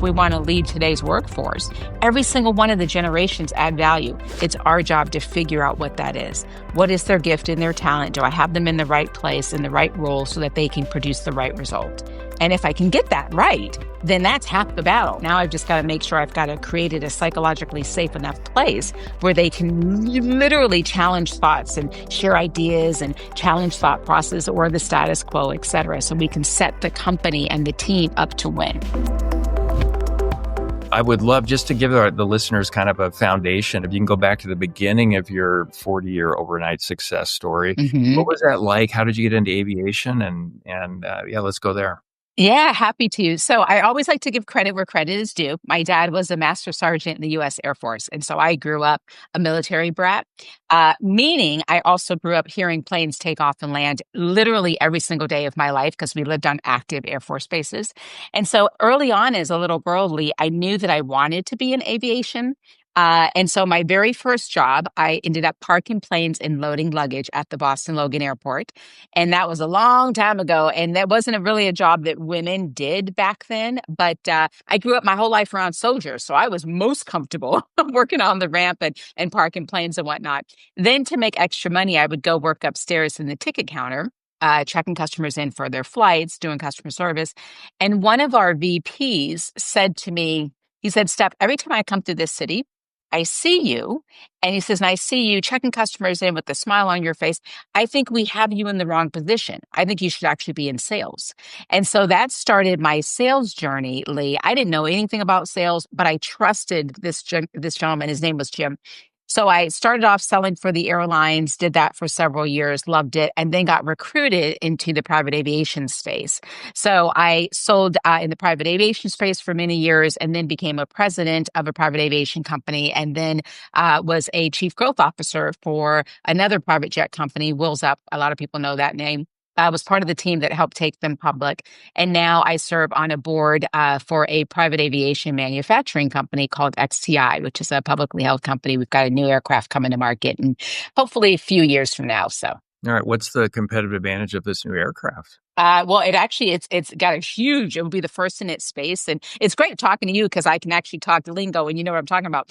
we want to lead today's workforce, every single one of the generations add value. It's our job to figure out what that is. What is their gift and their talent? Do I have them in the right place, in the right role so that they can produce the right result? And if I can get that right, then that's half the battle. Now I've just got to make sure I've got to create a psychologically safe enough place where they can literally challenge thoughts and share ideas and challenge thought process or the status quo, et cetera, so we can set the company and the team up to win. I would love just to give the listeners kind of a foundation. If you can go back to the beginning of your 40-year overnight success story, what was that like? How did you get into aviation? And let's go there. Yeah, happy to. So I always like to give credit where credit is due. My dad was a master sergeant in the U.S. Air Force. And so I grew up a military brat, meaning I also grew up hearing planes take off and land literally every single day of my life because we lived on active Air Force bases. And so early on as a little girl, Lee, I knew that I wanted to be in aviation. And so my very first job, I ended up parking planes and loading luggage at the Boston Logan Airport. And that was a long time ago. And that wasn't really a job that women did back then. But I grew up my whole life around soldiers. So I was most comfortable working on the ramp and parking planes and whatnot. Then to make extra money, I would go work upstairs in the ticket counter. Checking customers in for their flights, doing customer service. And one of our VPs said to me, he said, Steph, every time I come through this city, I see you. And he says, and I see you checking customers in with a smile on your face. I think we have you in the wrong position. I think you should actually be in sales. And so that started my sales journey, Lee. I didn't know anything about sales, but I trusted this gentleman. His name was Jim. So I started off selling for the airlines, did that for several years, loved it, and then got recruited into the private aviation space. So I sold in the private aviation space for many years and then became a president of a private aviation company and then was a chief growth officer for another private jet company, Wheels Up. A lot of people know that name. I was part of the team that helped take them public. And now I serve on a board for a private aviation manufacturing company called XTI, which is a publicly held company. We've got a new aircraft coming to market and hopefully a few years from now. So. All right. What's the competitive advantage of this new aircraft? Well, it's got a huge, it will be the first in its space. And it's great talking to you because I can actually talk to lingo and you know what I'm talking about.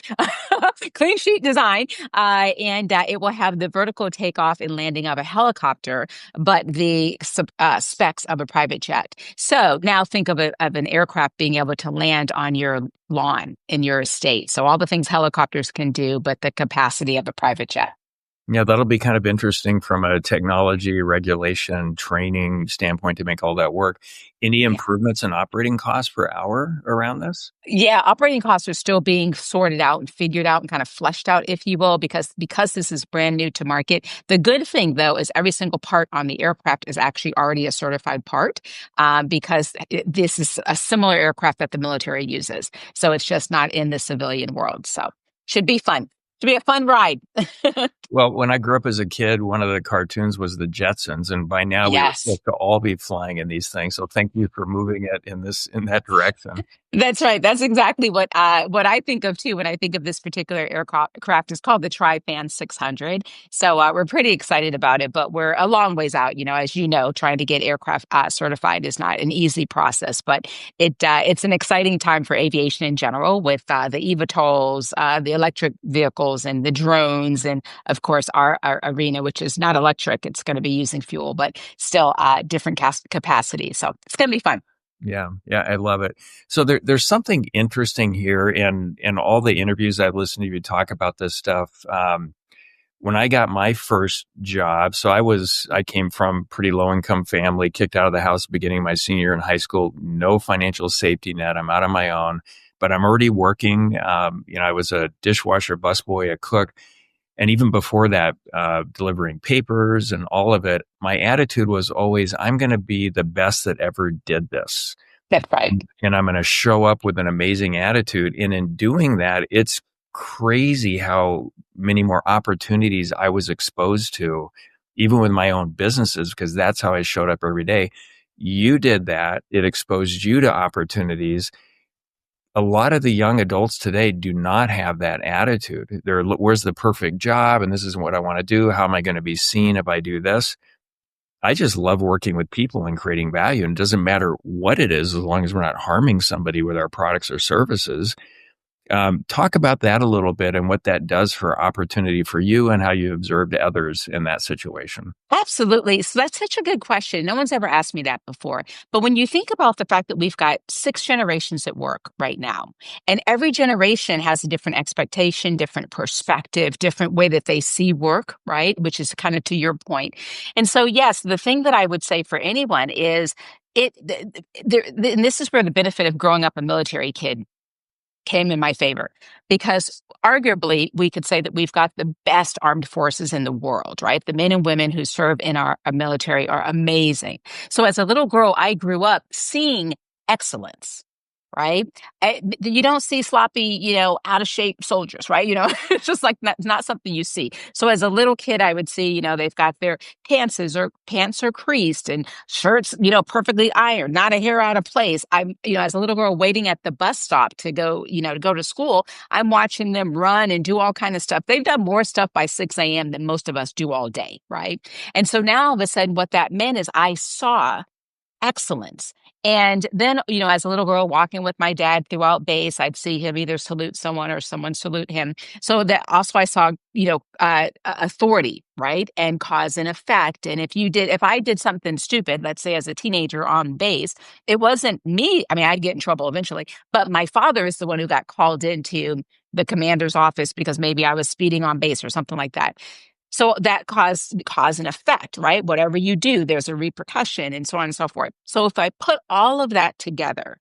Clean sheet design. And it will have the vertical takeoff and landing of a helicopter, but the specs of a private jet. So now think of an aircraft being able to land on your lawn in your estate. So all the things helicopters can do, but the capacity of a private jet. Yeah, that'll be kind of interesting from a technology, regulation, training standpoint to make all that work. Any improvements in operating costs per hour around this? Yeah, operating costs are still being sorted out and figured out and kind of fleshed out, if you will, because this is brand new to market. The good thing, though, is every single part on the aircraft is actually already a certified part because this is a similar aircraft that the military uses. So it's just not in the civilian world. So should be fun. To be a fun ride. Well, when I grew up as a kid, one of the cartoons was the Jetsons, and by now we were supposed to all be flying in these things. So thank you for moving it in that direction. That's right. That's exactly what I think of too when I think of this particular aircraft. It's called the Tri-Fan 600. So we're pretty excited about it, but we're a long ways out. You know, as you know, trying to get aircraft certified is not an easy process, but it's an exciting time for aviation in general with the eVTOLs, the electric vehicles, and the drones, and of course our arena, which is not electric. It's going to be using fuel, but still different capacity. So it's going to be fun. Yeah, I love it. So there's something interesting here in all the interviews I've listened to you talk about this stuff. When I got my first job, so I came from pretty low income family, kicked out of the house beginning of my senior year in high school, no financial safety net. I'm out on my own, but I'm already working. I was a dishwasher, busboy, a cook. And even before that, delivering papers and all of it, my attitude was always, I'm going to be the best that ever did this. That's right. And I'm going to show up with an amazing attitude. And in doing that, it's crazy how many more opportunities I was exposed to, even with my own businesses, because that's how I showed up every day. You did that. It exposed you to opportunities. A lot of the young adults today do not have that attitude. Where's the perfect job? And this is what I want to do. How am I going to be seen if I do this? I just love working with people and creating value. And it doesn't matter what it is, as long as we're not harming somebody with our products or services. Talk about that a little bit and what that does for opportunity for you and how you observed others in that situation. Absolutely. So that's such a good question. No one's ever asked me that before. But when you think about the fact that we've got 6 generations at work right now, and every generation has a different expectation, different perspective, different way that they see work, right? Which is kind of to your point. And so, yes, the thing that I would say for anyone is and this is where the benefit of growing up a military kid came in my favor because arguably we could say that we've got the best armed forces in the world, right? The men and women who serve in our military are amazing. So as a little girl, I grew up seeing excellence. Right. You don't see sloppy, out of shape soldiers, right? It's just like not something you see. So as a little kid, I would see, they've got their pants are creased and shirts, perfectly ironed, not a hair out of place. As a little girl waiting at the bus stop to go, to go to school, I'm watching them run and do all kind of stuff. They've done more stuff by 6 a.m. than most of us do all day. Right. And so now all of a sudden what that meant is I saw excellence. And then, as a little girl walking with my dad throughout base, I'd see him either salute someone or someone salute him. So that also I saw, authority, right? And cause and effect. And if I did something stupid, let's say as a teenager on base, it wasn't me. I mean, I'd get in trouble eventually, but my father is the one who got called into the commander's office because maybe I was speeding on base or something like that. So that cause and effect, right? Whatever you do, there's a repercussion and so on and so forth. So if I put all of that together,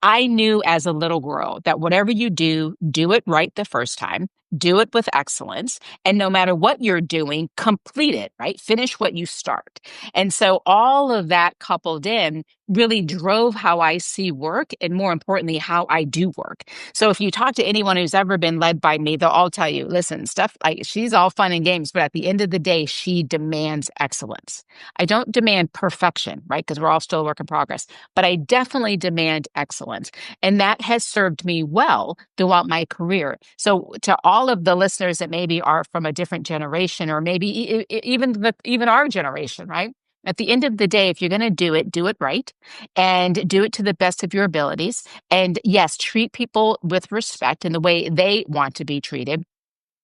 I knew as a little girl that whatever you do it right the first time, do it with excellence. And no matter what you're doing, complete it, right? Finish what you start. And so all of that coupled in really drove how I see work and more importantly, how I do work. So if you talk to anyone who's ever been led by me, they'll all tell you, listen, Steph, she's all fun and games, but at the end of the day, she demands excellence. I don't demand perfection, right? Because we're all still a work in progress, but I definitely demand excellence. And that has served me well throughout my career. So to all of the listeners that maybe are from a different generation, or maybe even our generation, right? At the end of the day, if you're going to do it right and do it to the best of your abilities. And yes, treat people with respect in the way they want to be treated.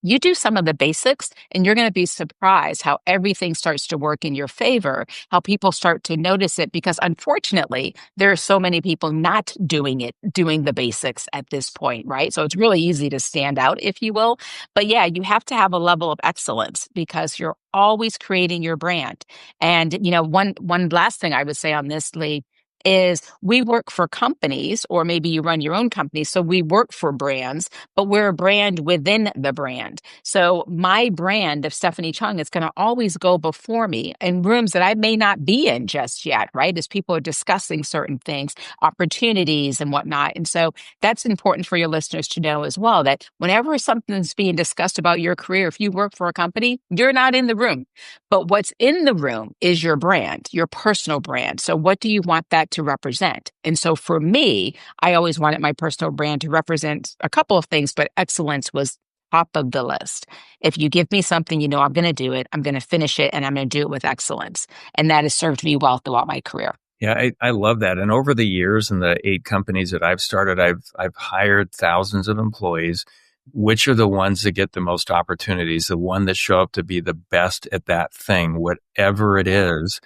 You do some of the basics and you're going to be surprised how everything starts to work in your favor, how people start to notice it, because unfortunately, there are so many people not doing the basics at this point, right? So it's really easy to stand out, if you will. But yeah, you have to have a level of excellence because you're always creating your brand. And, one last thing I would say on this, Lee, is we work for companies, or maybe you run your own company. So we work for brands, but we're a brand within the brand. So my brand of Stephanie Chung is going to always go before me in rooms that I may not be in just yet, right? As people are discussing certain things, opportunities and whatnot. And so that's important for your listeners to know as well, that whenever something's being discussed about your career, if you work for a company, you're not in the room. But what's in the room is your brand, your personal brand. So what do you want that to represent? And so for me, I always wanted my personal brand to represent a couple of things, but excellence was top of the list. If you give me something, I'm going to do it, I'm going to finish it, and I'm going to do it with excellence. And that has served me well throughout my career. Yeah, I love that. And over the years in the 8 companies that I've started, I've hired thousands of employees. Which are the ones that get the most opportunities? The one that show up to be the best at that thing, whatever it is.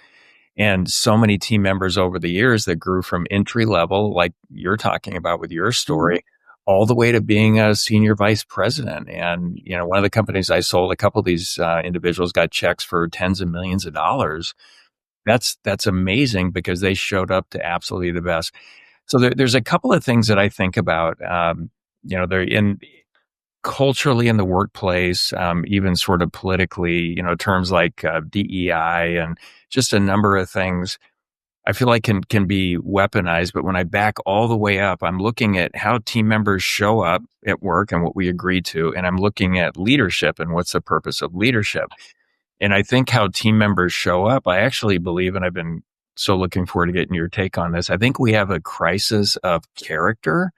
And so many team members over the years that grew from entry level, like you're talking about with your story, all the way to being a senior vice president. And, one of the companies I sold, a couple of these individuals got checks for tens of millions of dollars. That's amazing because they showed up to absolutely the best. So there's a couple of things that I think about, they're culturally in the workplace, even sort of politically, terms like DEI and just a number of things I feel like can be weaponized. But when I back all the way up, I'm looking at how team members show up at work and what we agree to. And I'm looking at leadership and what's the purpose of leadership. And I think how team members show up, I actually believe, and I've been so looking forward to getting your take on this. I think we have a crisis of character.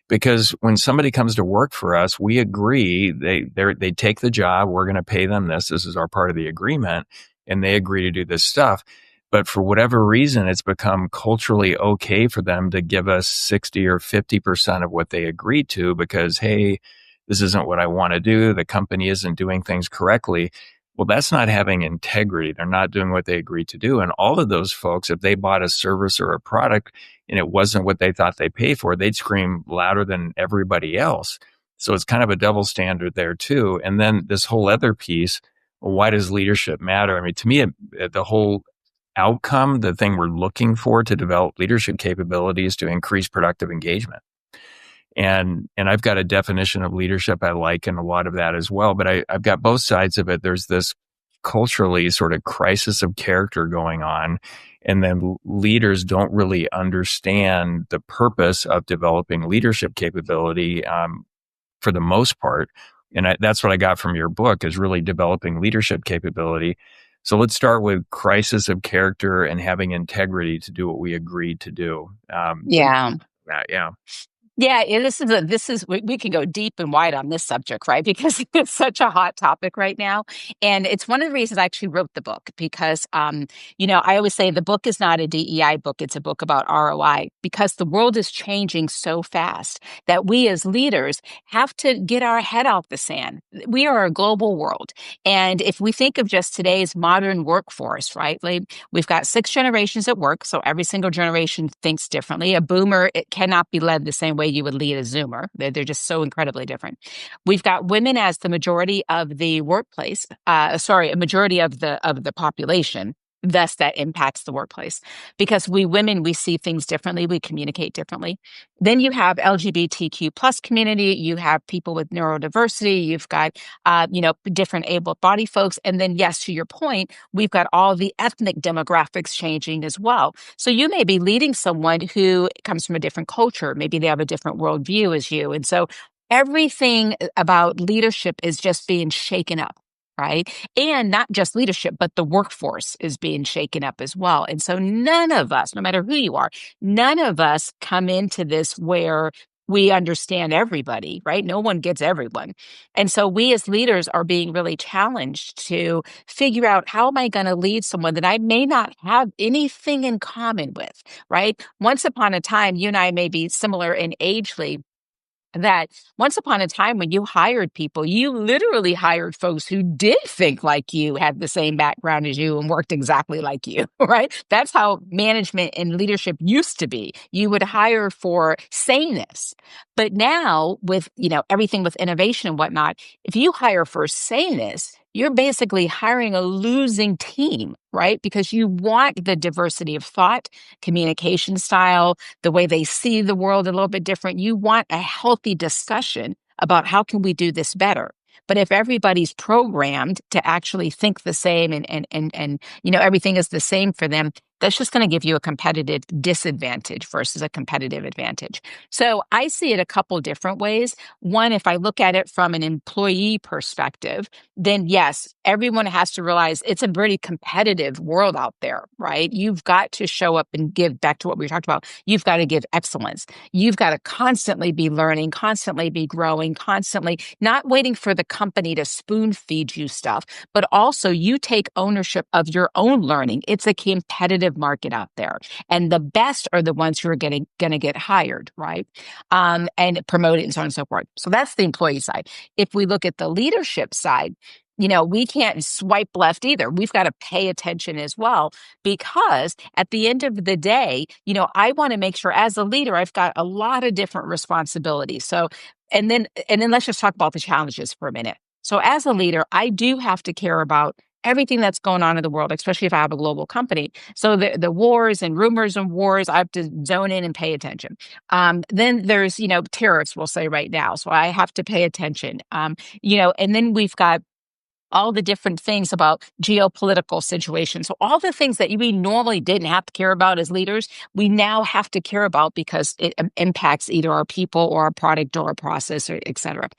Because when somebody comes to work for us, we agree they take the job. We're going to pay them this. This is our part of the agreement, and they agree to do this stuff. But for whatever reason, it's become culturally okay for them to give us 60 or 50% of what they agreed to because, hey, this isn't what I want to do. The company isn't doing things correctly. Well, that's not having integrity. They're not doing what they agreed to do. And all of those folks, if they bought a service or a product and it wasn't what they thought they paid for, they'd scream louder than everybody else. So it's kind of a double standard there too. And then this whole other piece, well, why does leadership matter? I mean, to me, the whole outcome, the thing we're looking for to develop leadership capabilities to increase productive engagement. And I've got a definition of leadership I like and a lot of that as well. But I've got both sides of it. There's this culturally sort of crisis of character going on. And then leaders don't really understand the purpose of developing leadership capability for the most part. And that's what I got from your book is really developing leadership capability. So let's start with crisis of character and having integrity to do what we agreed to do. Yeah. Yeah. Yeah, we can go deep and wide on this subject, right? Because it's such a hot topic right now. And it's one of the reasons I actually wrote the book because, I always say the book is not a DEI book. It's a book about ROI because the world is changing so fast that we as leaders have to get our head out the sand. We are a global world. And if we think of just today's modern workforce, right? Like we've got 6 generations at work. So every single generation thinks differently. A boomer, it cannot be led the same way you would lead a Zoomer. They're just so incredibly different. We've got women as the majority of the workplace. A majority of the population. Thus, that impacts the workplace because we women, we see things differently. We communicate differently. Then you have LGBTQ plus community. You have people with neurodiversity. You've got, different able-bodied folks. And then, yes, to your point, we've got all the ethnic demographics changing as well. So you may be leading someone who comes from a different culture. Maybe they have a different worldview as you. And so everything about leadership is just being shaken up. Right. And not just leadership, but the workforce is being shaken up as well. And so none of us, no matter who you are, none of us come into this where we understand everybody, right? No one gets everyone. And so we as leaders are being really challenged to figure out how am I going to lead someone that I may not have anything in common with, right? Once upon a time, you and I may be similar in agely, that once upon a time when you hired people, you literally hired folks who did think like you, had the same background as you, and worked exactly like you, right? That's how management and leadership used to be. You would hire for sameness. But now with, everything with innovation and whatnot, if you hire for sameness, you're basically hiring a losing team, right? Because you want the diversity of thought, communication style, the way they see the world a little bit different. You want a healthy discussion about how can we do this better. But if everybody's programmed to actually think the same and everything is the same for them, that's just going to give you a competitive disadvantage versus a competitive advantage. So I see it a couple different ways. One, if I look at it from an employee perspective, then yes, everyone has to realize it's a pretty competitive world out there, right? You've got to show up and give back to what we talked about. You've got to give excellence. You've got to constantly be learning, constantly be growing, constantly not waiting for the company to spoon feed you stuff, but also you take ownership of your own learning. It's a competitive market out there. And the best are the ones who are going to get hired, right? And promoted and so on and so forth. So that's the employee side. If we look at the leadership side, we can't swipe left either. We've got to pay attention as well, because at the end of the day, I want to make sure as a leader, I've got a lot of different responsibilities. So, and then let's just talk about the challenges for a minute. So as a leader, I do have to care about everything that's going on in the world, especially if I have a global company. So the wars and rumors and wars, I have to zone in and pay attention. Then there's, tariffs, we'll say right now. So I have to pay attention. And then we've got all the different things about geopolitical situations. So all the things that we normally didn't have to care about as leaders, we now have to care about because it impacts either our people or our product or our process, or et cetera.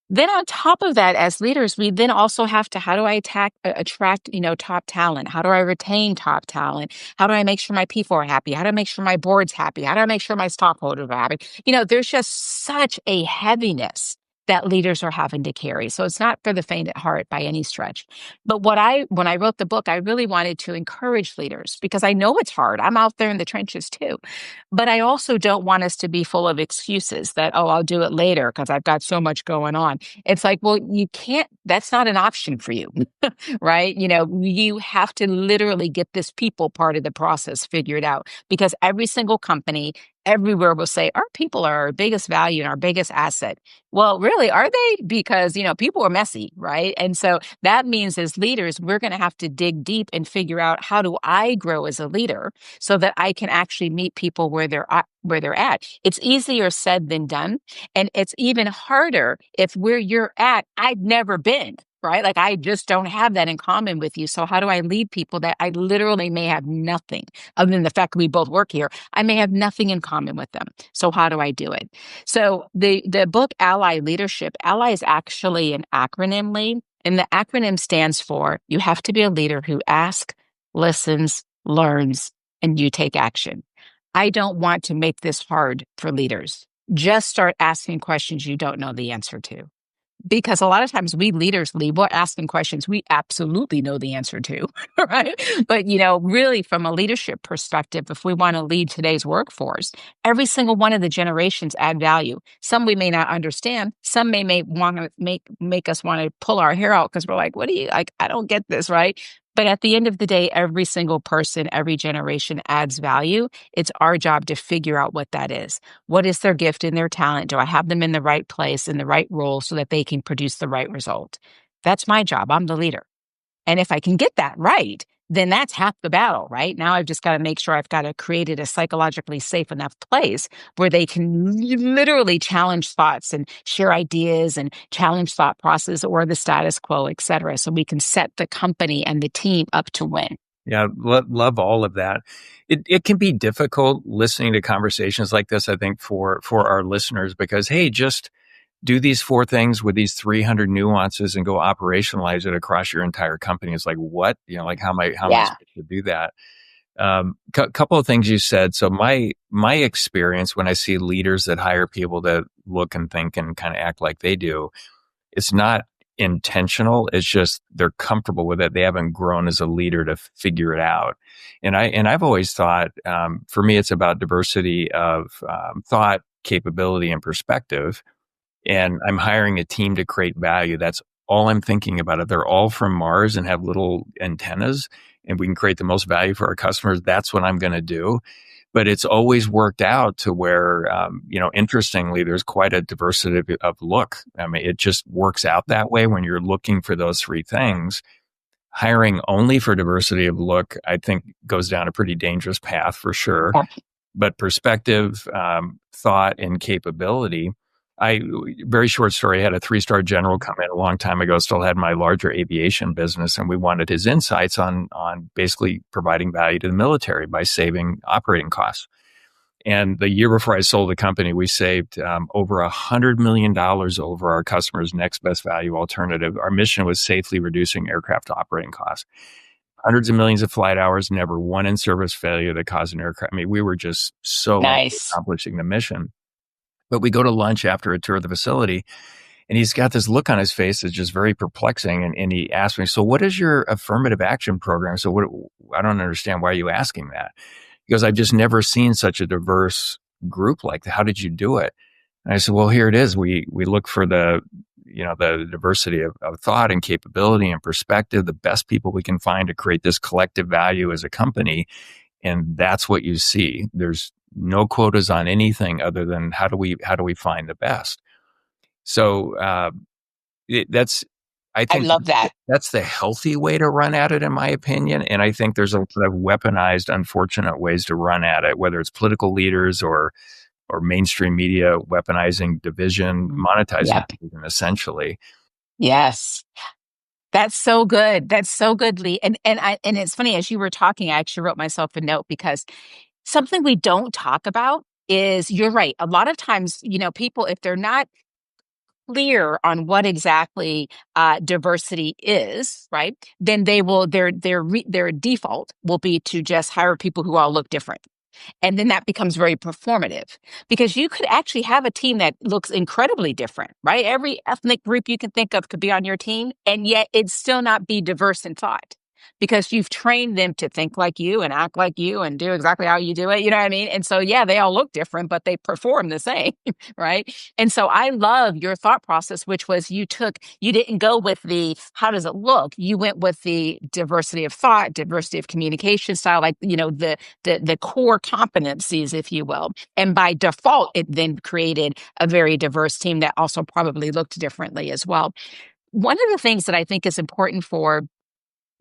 Then on top of that, as leaders, we then also have to, how do I attract, top talent? How do I retain top talent? How do I make sure my people are happy? How do I make sure my board's happy? How do I make sure my stockholders are happy? There's just such a heaviness that leaders are having to carry. So it's not for the faint at heart by any stretch. But when I wrote the book, I really wanted to encourage leaders because I know it's hard. I'm out there in the trenches too. But I also don't want us to be full of excuses that, oh, I'll do it later because I've got so much going on. It's like, well, you can't, that's not an option for you, right? You have to literally get this people part of the process figured out because every single company everywhere will say our people are our biggest value and our biggest asset. Well, really, are they? Because, people are messy, right? And so that means as leaders, we're going to have to dig deep and figure out how do I grow as a leader so that I can actually meet people where they're at. It's easier said than done. And it's even harder if where you're at, I've never been. Right? Like I just don't have that in common with you. So how do I lead people that I literally may have nothing other than the fact that we both work here? I may have nothing in common with them. So how do I do it? So the book Ally Leadership, Ally is actually an acronym, Lee, and the acronym stands for you have to be a leader who asks, listens, learns, and you take action. I don't want to make this hard for leaders. Just start asking questions you don't know the answer to. Because a lot of times we leaders lead, we're asking questions we absolutely know the answer to, right? But, really from a leadership perspective, if we want to lead today's workforce, every single one of the generations add value. Some we may not understand. Some may want to make us want to pull our hair out because we're like, what do you, like, I don't get this, right? But at the end of the day, every single person, every generation adds value. It's our job to figure out what that is. What is their gift and their talent? Do I have them in the right place, in the right role so that they can produce the right result? That's my job. I'm the leader. And if I can get that right, then that's half the battle, right? Now I've just got to make sure I've got to create a psychologically safe enough place where they can literally challenge thoughts and share ideas and challenge thought process or the status quo, et cetera. So we can set the company and the team up to win. Yeah, love all of that. It can be difficult listening to conversations like this, I think, for our listeners because, hey, just do these 4 things with these 300 nuances and go operationalize it across your entire company. It's like, what? Like how am I supposed to do that? Couple of things you said. So my experience when I see leaders that hire people that look and think and kind of act like they do, it's not intentional. It's just they're comfortable with it. They haven't grown as a leader to figure it out. And I've always thought, for me, it's about diversity of thought, capability, and perspective. And I'm hiring a team to create value. That's all I'm thinking about it. They're all from Mars and have little antennas and we can create the most value for our customers. That's what I'm going to do. But it's always worked out to where, interestingly, there's quite a diversity of look. I mean, it just works out that way when you're looking for those 3 things. Hiring only for diversity of look, I think, goes down a pretty dangerous path for sure. But perspective, thought, and capability. Very short story, I had a 3-star general come in a long time ago, still had my larger aviation business, and we wanted his insights on basically providing value to the military by saving operating costs. And the year before I sold the company, we saved over $100 million over our customers' next best value alternative. Our mission was safely reducing aircraft operating costs. Hundreds of millions of flight hours, never one in-service failure that caused an aircraft. I mean, we were just so Nice. accomplishing the mission. But we go to lunch after a tour of the facility, and he's got this look on his face that's just very perplexing. And he asked me, so what is your affirmative action program? So I don't understand. Why are you asking that? He goes, I've just never seen such a diverse group like that. How did you do it? And I said, well, here it is. We look for the diversity of thought and capability and perspective, the best people we can find to create this collective value as a company. And that's what you see. There's no quotas on anything other than how do we find the best. So I think I love that. That's the healthy way to run at it, in my opinion. And I think there's a lot of weaponized, unfortunate ways to run at it, whether it's political leaders or mainstream media weaponizing division, monetizing division, essentially. Yes. That's so good. That's so good, Lee. And it's funny, as you were talking, I actually wrote myself a note because something we don't talk about is, you're right. A lot of times, people, if they're not clear on what exactly diversity is, right, then they will, their default will be to just hire people who all look different. And then that becomes very performative because you could actually have a team that looks incredibly different, right? Every ethnic group you can think of could be on your team, and yet it'd still not be diverse in thought because you've trained them to think like you and act like you and do exactly how you do it. You know what I mean? And so, yeah, they all look different, but they perform the same, right? And so I love your thought process, which was you didn't go with the, how does it look? You went with the diversity of thought, diversity of communication style, like, the core competencies, if you will. And by default, it then created a very diverse team that also probably looked differently as well. One of the things that I think is important for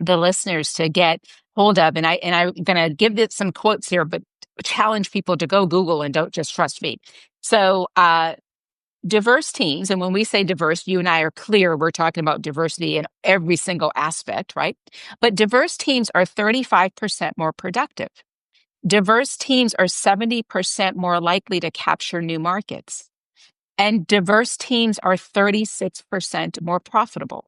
the listeners to get hold of, and I'm going to give it some quotes here, but challenge people to go Google and don't just trust me. So, diverse teams, and when we say diverse, you and I are clear, we're talking about diversity in every single aspect, right? But diverse teams are 35% more productive. Diverse teams are 70% more likely to capture new markets. And diverse teams are 36% more profitable.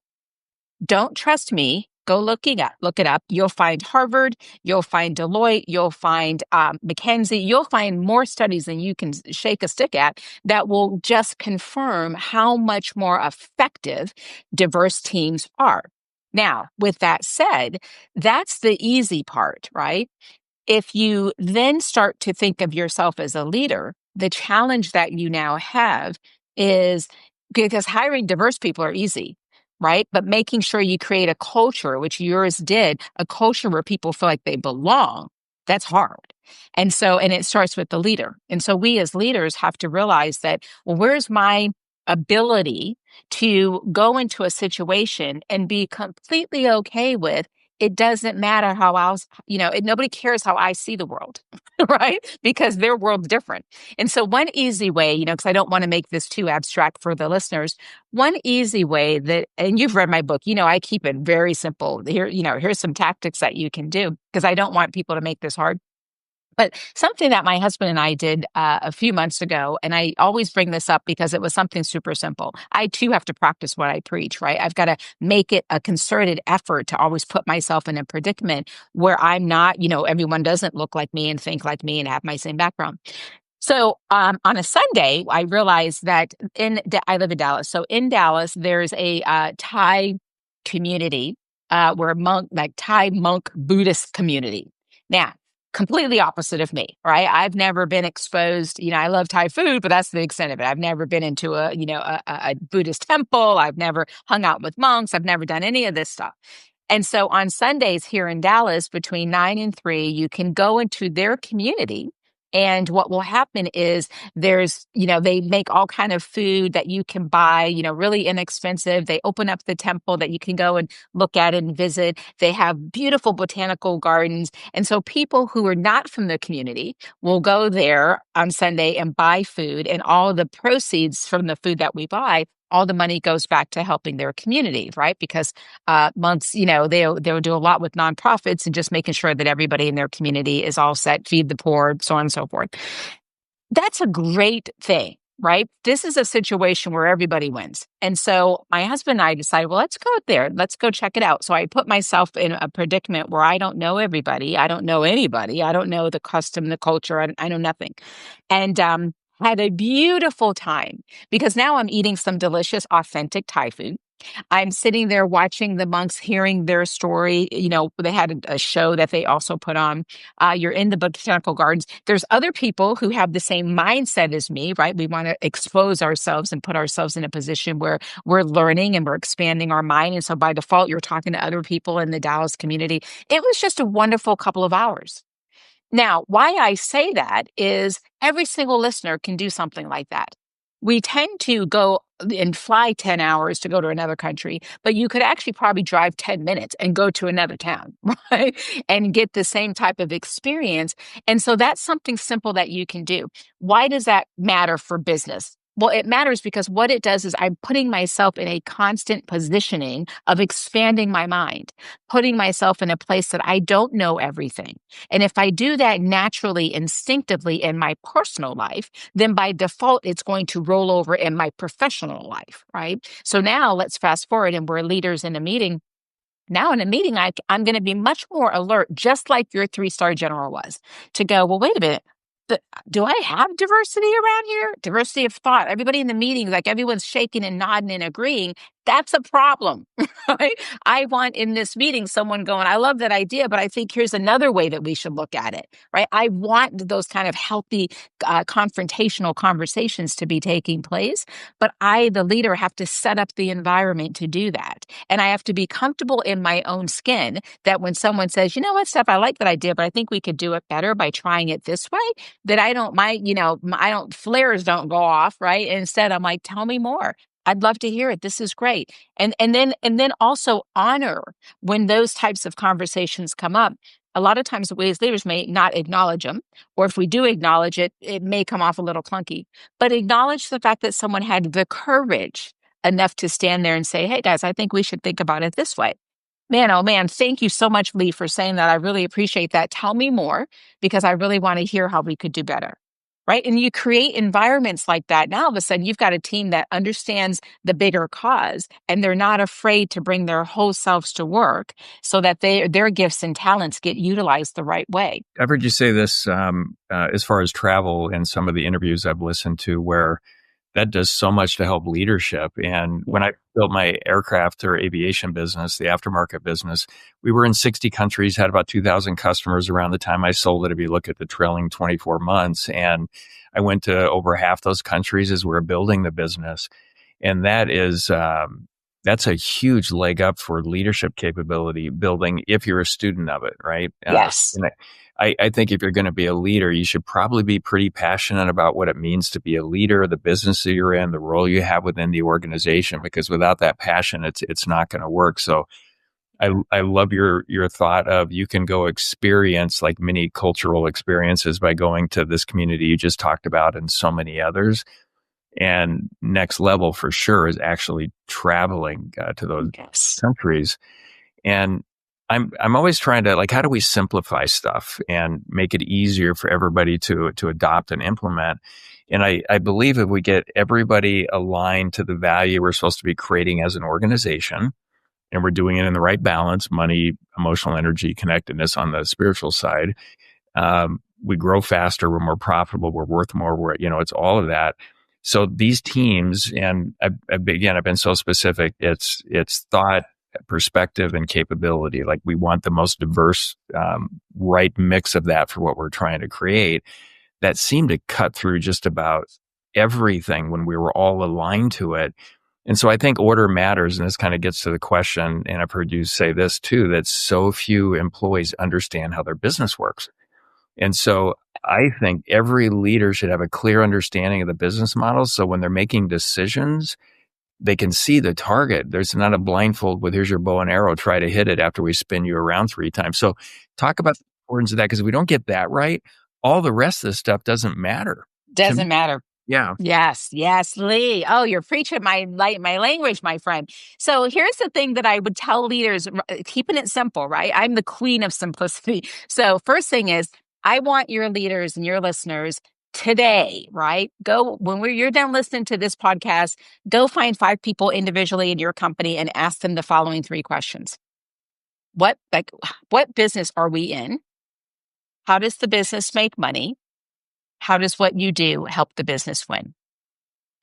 Don't trust me. Go look it up. You'll find Harvard, you'll find Deloitte, you'll find McKinsey, you'll find more studies than you can shake a stick at that will just confirm how much more effective diverse teams are. Now, with that said, that's the easy part, right? If you then start to think of yourself as a leader, the challenge that you now have is because hiring diverse people are easy, right? But making sure you create a culture, which yours did, a culture where people feel like they belong, that's hard. And it starts with the leader. And so we as leaders have to realize that, well, where's my ability to go into a situation and be completely okay with it doesn't matter how else, nobody cares how I see the world, right? Because their world's different. And so one easy way, because I don't want to make this too abstract for the listeners, one easy way and you've read my book, I keep it very simple. Here's some tactics that you can do because I don't want people to make this hard. But something that my husband and I did a few months ago, and I always bring this up because it was something super simple. I too have to practice what I preach, right? I've got to make it a concerted effort to always put myself in a predicament where I'm not, everyone doesn't look like me and think like me and have my same background. So on a Sunday, I realized that I live in Dallas. So in Dallas, there's a Thai community where Thai monk Buddhist community. Now, completely opposite of me, right? I've never been exposed, I love Thai food, but that's the extent of it. I've never been into a Buddhist temple. I've never hung out with monks. I've never done any of this stuff. And so on Sundays here in Dallas, between 9 and 3, you can go into their community. And what will happen is they make all kind of food that you can buy, really inexpensive. They open up the temple that you can go and look at and visit. They have beautiful botanical gardens. And so people who are not from the community will go there on Sunday and buy food, and all the proceeds from the food that we buy, all the money goes back to helping their community, right? Because monks, they'll do a lot with nonprofits and just making sure that everybody in their community is all set, feed the poor, so on and so forth. That's a great thing, right? This is a situation where everybody wins. And so my husband and I decided, well, let's go there. Let's go check it out. So I put myself in a predicament where I don't know everybody. I don't know anybody. I don't know the custom, the culture. I know nothing. And had a beautiful time because now I'm eating some delicious, authentic Thai food. I'm sitting there watching the monks, hearing their story. They had a show that they also put on. You're in the botanical gardens. There's other people who have the same mindset as me, right? We want to expose ourselves and put ourselves in a position where we're learning and we're expanding our mind. And so by default, you're talking to other people in the Dallas community. It was just a wonderful couple of hours. Now, why I say that is every single listener can do something like that. We tend to go and fly 10 hours to go to another country, but you could actually probably drive 10 minutes and go to another town, right? And get the same type of experience. And so that's something simple that you can do. Why does that matter for business? Well, it matters because what it does is I'm putting myself in a constant positioning of expanding my mind, putting myself in a place that I don't know everything. And if I do that naturally, instinctively in my personal life, then by default, it's going to roll over in my professional life, right? So now let's fast forward and we're leaders in a meeting. Now in a meeting, I'm going to be much more alert, just like your 3-star general was, to go, well, wait a minute. Do I have diversity around here? Diversity of thought. Everybody in the meeting, like everyone's shaking and nodding and agreeing. That's a problem, right? I want in this meeting someone going, I love that idea, but I think here's another way that we should look at it, right? I want those kind of healthy, confrontational conversations to be taking place, but I, the leader, have to set up the environment to do that. And I have to be comfortable in my own skin that when someone says, you know what, Steph, I like that idea, but I think we could do it better by trying it this way, that I don't, flares don't go off, right? And instead, I'm like, tell me more. I'd love to hear it. This is great. And then also honor when those types of conversations come up. A lot of times we as leaders may not acknowledge them, or if we do acknowledge it, it may come off a little clunky, but acknowledge the fact that someone had the courage enough to stand there and say, hey guys, I think we should think about it this way. Man, oh man, thank you so much, Lee, for saying that. I really appreciate that. Tell me more because I really want to hear how we could do better. Right. And you create environments like that. Now, all of a sudden, you've got a team that understands the bigger cause and they're not afraid to bring their whole selves to work so that their gifts and talents get utilized the right way. I've heard you say this as far as travel in some of the interviews I've listened to, where that does so much to help leadership. And when I built my aircraft or aviation business, the aftermarket business, we were in 60 countries, had about 2,000 customers around the time I sold it, if you look at the trailing 24 months. And I went to over half those countries as we were building the business. And that is, that's a huge leg up for leadership capability building if you're a student of it, right? Yes. And I think if you're going to be a leader, you should probably be pretty passionate about what it means to be a leader, the business that you're in, the role you have within the organization, because without that passion, it's not going to work. So I love your thought of you can go experience like many cultural experiences by going to this community you just talked about and so many others. And next level for sure is actually traveling to those countries. And I'm always trying to, like, how do we simplify stuff and make it easier for everybody to adopt and implement? And I believe if we get everybody aligned to the value we're supposed to be creating as an organization, and we're doing it in the right balance, money, emotional energy, connectedness on the spiritual side, we grow faster, we're more profitable, we're worth more, it's all of that. So these teams, and I've been so specific, it's thought, perspective, and capability. Like we want the most diverse, right mix of that for what we're trying to create. That seemed to cut through just about everything when we were all aligned to it. And so I think order matters. And this kind of gets to the question, and I've heard you say this too, that so few employees understand how their business works. And so I think every leader should have a clear understanding of the business model. So when they're making decisions, they can see the target. There's not a blindfold with here's your bow and arrow, try to hit it after we spin you around 3 times. So talk about the importance of that, because if we don't get that right, all the rest of this stuff doesn't matter. Doesn't matter. Yeah. Yes, Lee. Oh, you're preaching my language, my friend. So here's the thing that I would tell leaders, keeping it simple, right? I'm the queen of simplicity. So first thing is, I want your leaders and your listeners today, right? You're done listening to this podcast, go find 5 people individually in your company and ask them the following 3 questions. What business are we in? How does the business make money? How does what you do help the business win?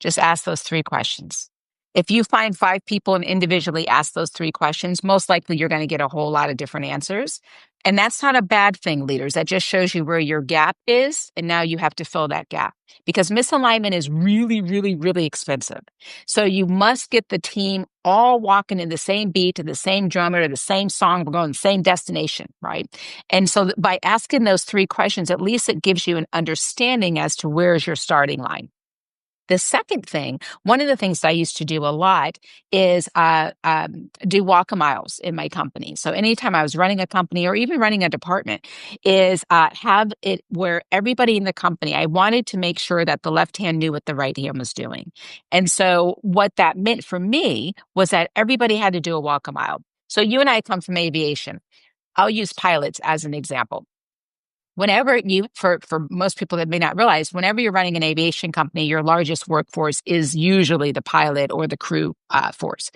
Just ask those 3 questions. If you find 5 people and individually ask those 3 questions, most likely you're going to get a whole lot of different answers. And that's not a bad thing, leaders. That just shows you where your gap is. And now you have to fill that gap, because misalignment is really, really, really expensive. So you must get the team all walking in the same beat, to the same drummer, to the same song. We're going to the same destination, right? And so by asking those 3 questions, at least it gives you an understanding as to where's your starting line. The second thing, one of the things that I used to do a lot is do walk-a-miles in my company. So anytime I was running a company or even running a department, is have it where everybody in the company, I wanted to make sure that the left hand knew what the right hand was doing. And so what that meant for me was that everybody had to do a walk-a-mile. So you and I come from aviation. I'll use pilots as an example. Whenever you, for most people that may not realize, whenever you're running an aviation company, your largest workforce is usually the pilot or the crew force.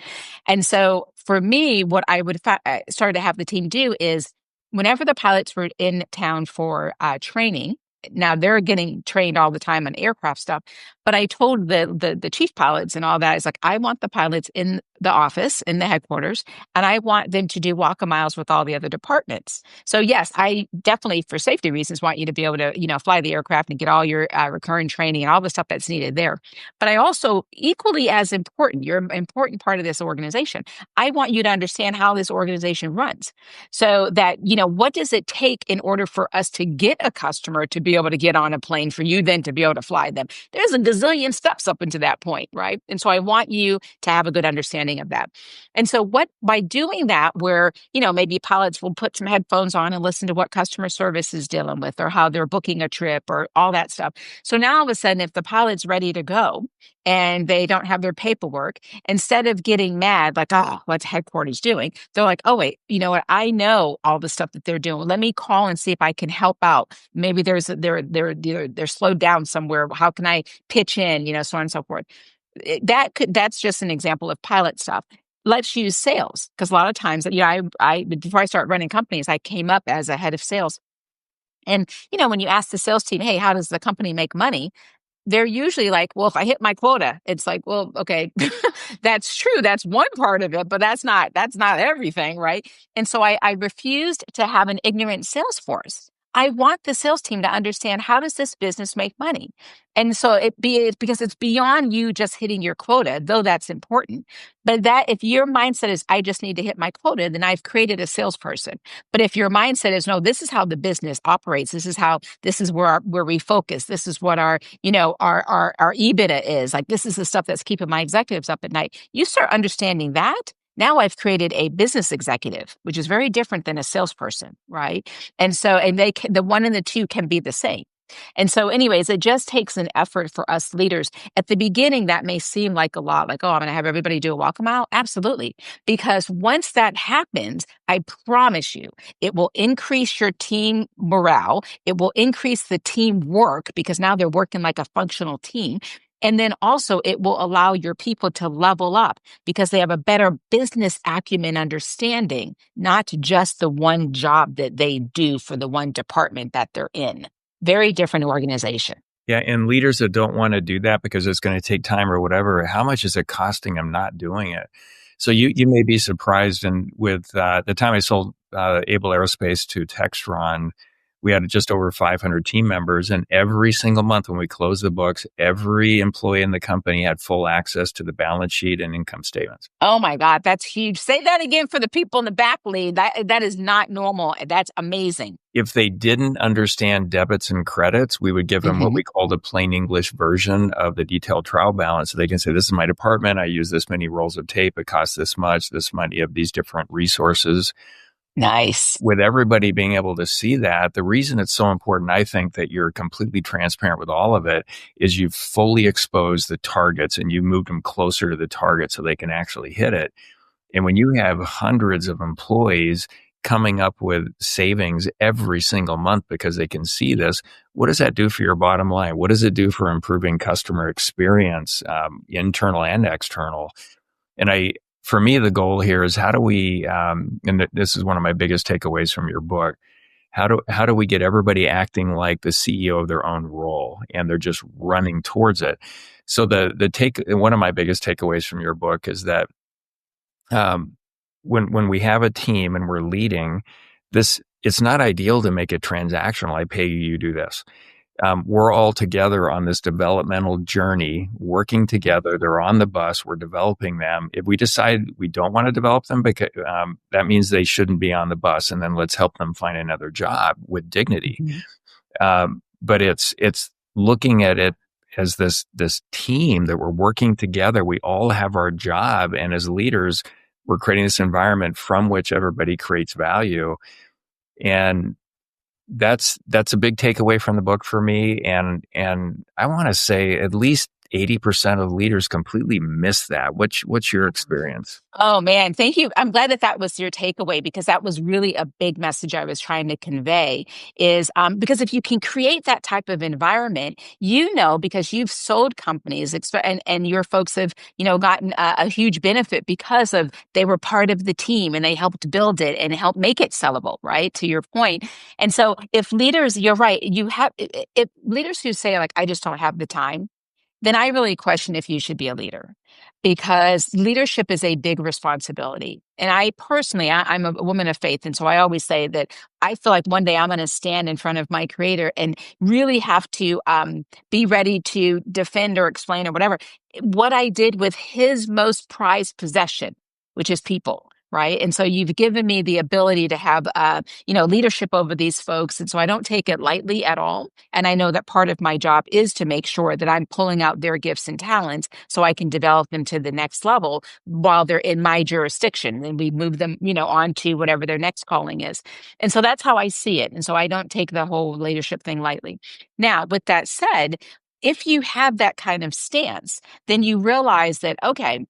And so for me, what I would started to have the team do is whenever the pilots were in town for training. Now they're getting trained all the time on aircraft stuff, but I told the chief pilots and all that is like, I want the pilots in the office in the headquarters, and I want them to do walk-a-miles with all the other departments. So yes, I definitely, for safety reasons, want you to be able to, fly the aircraft and get all your recurring training and all the stuff that's needed there. But I also, equally as important, you're an important part of this organization. I want you to understand how this organization runs, so that what does it take in order for us to get a customer to be able to get on a plane for you then to be able to fly them. There's a gazillion steps up into that point, right? And so I want you to have a good understanding of that. And so by doing that, where, maybe pilots will put some headphones on and listen to what customer service is dealing with or how they're booking a trip or all that stuff. So now all of a sudden, if the pilot's ready to go and they don't have their paperwork, instead of getting mad, like, oh, what's headquarters doing? They're like, oh, wait, you know what? I know all the stuff that they're doing. Let me call and see if I can help out. Maybe they're slowed down somewhere. How can I pitch in, so on and so forth. That's just an example of pilot stuff. Let's use sales, because a lot of times, I before I start running companies, I came up as a head of sales. And, when you ask the sales team, hey, how does the company make money? They're usually like, well, if I hit my quota, it's like, well, okay, that's true. That's one part of it, but that's not everything, right? And so I refused to have an ignorant sales force. I want the sales team to understand, how does this business make money? And so it's because it's beyond you just hitting your quota, though that's important. But that if your mindset is, I just need to hit my quota, then I've created a salesperson. But if your mindset is, no, this is how the business operates. This is where we focus. This is what our EBITDA is. Like, this is the stuff that's keeping my executives up at night. You start understanding that. Now I've created a business executive, which is very different than a salesperson, right? And so, the one and the two can be the same. And so anyways, it just takes an effort for us leaders. At the beginning, that may seem like a lot, like, oh, I'm going to have everybody do a walk a mile. Absolutely. Because once that happens, I promise you, it will increase your team morale. It will increase the team work, because now they're working like a functional team. And then also it will allow your people to level up, because they have a better business acumen understanding, not just the one job that they do for the one department that they're in. Very different organization. Yeah. And leaders that don't want to do that because it's going to take time or whatever, how much is it costing them not doing it? So you may be surprised. And with the time I sold Able Aerospace to Textron, we had just over 500 team members. And every single month when we closed the books, every employee in the company had full access to the balance sheet and income statements. Oh my God, that's huge. Say that again for the people in the back lead. That is not normal. That's amazing. If they didn't understand debits and credits, we would give them what we called a plain English version of the detailed trial balance. So they can say, this is my department. I use this many rolls of tape. It costs this much, this money of these different resources. Nice. With everybody being able to see that, the reason it's so important, I think, that you're completely transparent with all of it is you've fully exposed the targets and you moved them closer to the target so they can actually hit it. And when you have hundreds of employees coming up with savings every single month because they can see this, what does that do for your bottom line? What does it do for improving customer experience, internal and external? And for me, the goal here is how do we, and this is one of my biggest takeaways from your book, how do we get everybody acting like the CEO of their own role and they're just running towards it? So one of my biggest takeaways from your book is that when we have a team and we're leading this, it's not ideal to make it transactional. I pay you, you do this. We're all together on this developmental journey, working together. They're on the bus. We're developing them. If we decide we don't want to develop them, because that means they shouldn't be on the bus, and then let's help them find another job with dignity. But it's looking at it as this team that we're working together. We all have our job, and as leaders, we're creating this environment from which everybody creates value. And that's a big takeaway from the book for me. And I want to say at least 80% of leaders completely miss that. What's your experience? Oh man, thank you. I'm glad that that was your takeaway because that was really a big message I was trying to convey is because if you can create that type of environment, because you've sold companies and your folks have, gotten a huge benefit because of they were part of the team and they helped build it and help make it sellable, right? To your point. And so if leaders, you're right, if leaders who say like, I just don't have the time, then I really question if you should be a leader because leadership is a big responsibility. And I personally, I'm a woman of faith. And so I always say that I feel like one day I'm going to stand in front of my creator and really have to be ready to defend or explain or whatever what I did with his most prized possession, which is people. Right. And so you've given me the ability to have, leadership over these folks. And so I don't take it lightly at all. And I know that part of my job is to make sure that I'm pulling out their gifts and talents so I can develop them to the next level while they're in my jurisdiction. And we move them, on to whatever their next calling is. And so that's how I see it. And so I don't take the whole leadership thing lightly. Now, with that said, if you have that kind of stance, then you realize that, okay,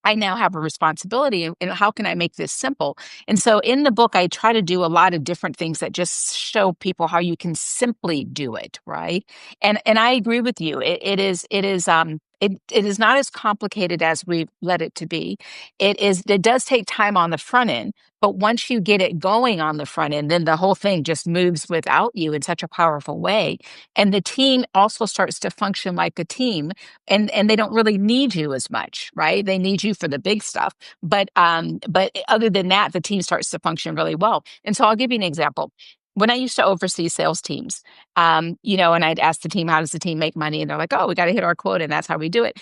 I now have a responsibility and how can I make this simple? And so in the book, I try to do a lot of different things that just show people how you can simply do it, right? And I agree with you. It is not as complicated as we let it to be. It does take time on the front end, but once you get it going on the front end, then the whole thing just moves without you in such a powerful way. And the team also starts to function like a team and they don't really need you as much, right? They need you for the big stuff. But other than that, the team starts to function really well. And so I'll give you an example. When I used to oversee sales teams, and I'd ask the team, how does the team make money? And they're like, oh, we got to hit our quota and that's how we do it.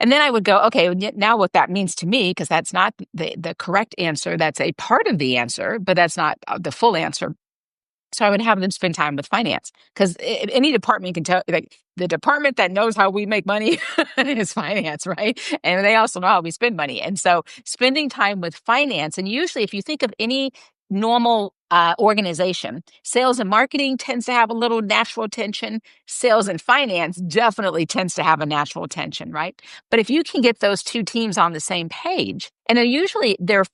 And then I would go, okay, now what that means to me, because that's not the correct answer. That's a part of the answer, but that's not the full answer. So I would have them spend time with finance because any department can tell, like the department that knows how we make money is finance, right? And they also know how we spend money. And so spending time with finance, and usually if you think of any normal organization, sales and marketing tends to have a little natural tension. Sales and finance definitely tends to have a natural tension, right? But if you can get those two teams on the same page, and usually their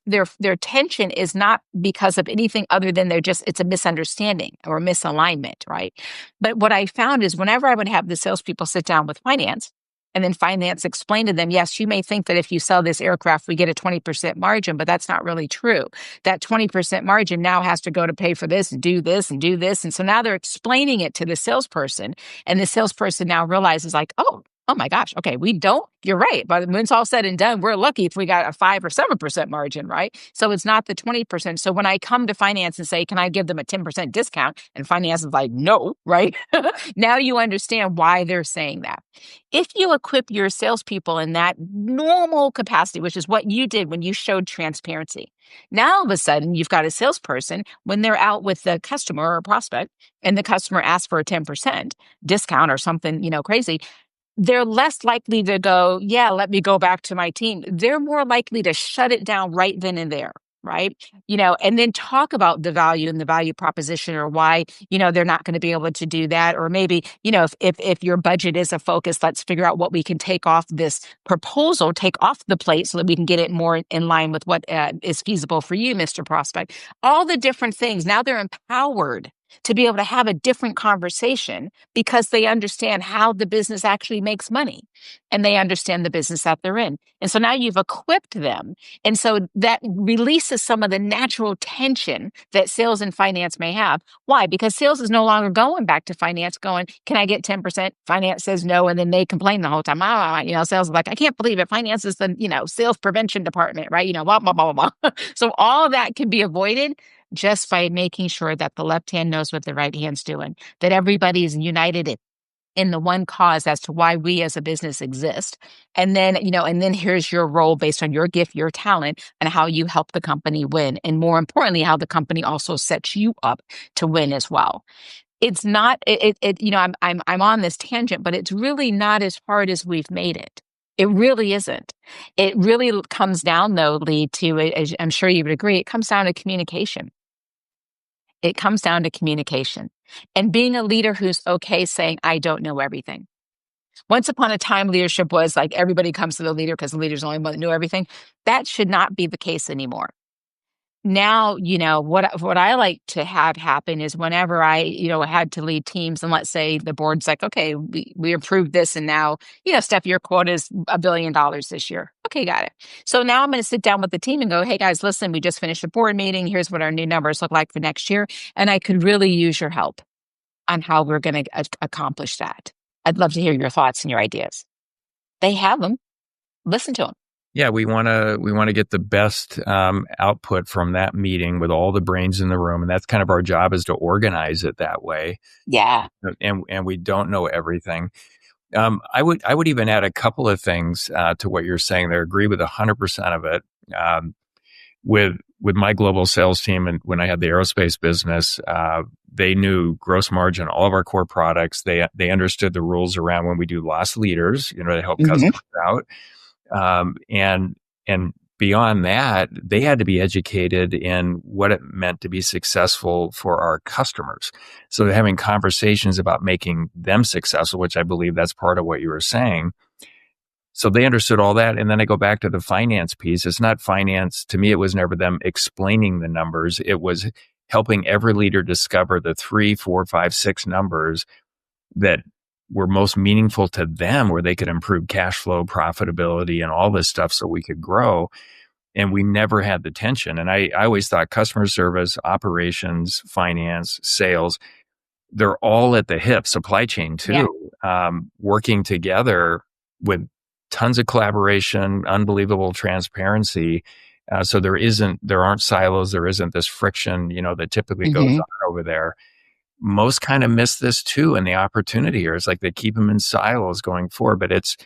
tension is not because of anything other than it's a misunderstanding or misalignment, right? But what I found is whenever I would have the salespeople sit down with finance, and then finance explained to them, yes, you may think that if you sell this aircraft, we get a 20% margin, but that's not really true. That 20% margin now has to go to pay for this and do this and do this. And so now they're explaining it to the salesperson, and the salesperson now realizes like, oh my gosh, okay, you're right. But when it's all said and done, we're lucky if we got a 5 or 7% margin, right? So it's not the 20%. So when I come to finance and say, can I give them a 10% discount? And finance is like, no, right? Now you understand why they're saying that. If you equip your salespeople in that normal capacity, which is what you did when you showed transparency, now all of a sudden you've got a salesperson when they're out with the customer or prospect and the customer asks for a 10% discount or something, crazy. They're less likely to go, yeah, let me go back to my team. They're more likely to shut it down right then and there, right? And then talk about the value and the value proposition or why, they're not going to be able to do that. Or maybe, if your budget is a focus, let's figure out what we can take off this proposal, take off the plate so that we can get it more in line with what is feasible for you, Mr. Prospect. All the different things. Now they're empowered to be able to have a different conversation because they understand how the business actually makes money and they understand the business that they're in. And so now you've equipped them. And so that releases some of the natural tension that sales and finance may have. Why? Because sales is no longer going back to finance going, can I get 10%? Finance says no. And then they complain the whole time. Sales is like, I can't believe it. Finance is the, sales prevention department, right? Blah, blah, blah, blah, blah. So all that can be avoided just by making sure that the left hand knows what the right hand's doing, that everybody is united in the one cause as to why we as a business exist. And then, here's your role based on your gift, your talent, and how you help the company win. And more importantly, how the company also sets you up to win as well. It's not, I'm on this tangent, but it's really not as hard as we've made it. It really isn't. It really comes down, though, Lee, to, as I'm sure you would agree, it comes down to communication. It comes down to communication and being a leader who's okay saying, I don't know everything. Once upon a time, leadership was like everybody comes to the leader because the leader's the only one that knew everything. That should not be the case anymore. Now, what I like to have happen is whenever I, had to lead teams, and let's say the board's like, okay, we approved this, and now, Steph, your quota is $1 billion this year. Okay, got it. So now I'm going to sit down with the team and go, hey guys, listen, we just finished a board meeting. Here's what our new numbers look like for next year, and I could really use your help on how we're going to accomplish that. I'd love to hear your thoughts and your ideas. They have them. Listen to them. Yeah, we want to get the best output from that meeting with all the brains in the room, and that's kind of our job, is to organize it that way. Yeah. And we don't know everything. I would even add a couple of things to what you're saying there. Agree with 100% of it. With my global sales team, and when I had the aerospace business, they knew gross margin, all of our core products. They understood the rules around when we do loss leaders, to help customers out. And beyond that, they had to be educated in what it meant to be successful for our customers. So they're having conversations about making them successful, which I believe that's part of what you were saying. So they understood all that. And then I go back to the finance piece. It's not finance. To me, it was never them explaining the numbers. It was helping every leader discover the 3, 4, 5, 6 numbers that were most meaningful to them, where they could improve cash flow, profitability, and all this stuff so we could grow. And we never had the tension. And I always thought customer service, operations, finance, sales, they're all at the hip, supply chain too, working together with tons of collaboration, unbelievable transparency. So there aren't silos. There isn't this friction, that typically goes on over there. Most kind of miss this too. And the opportunity here is like they keep them in silos going forward, but it's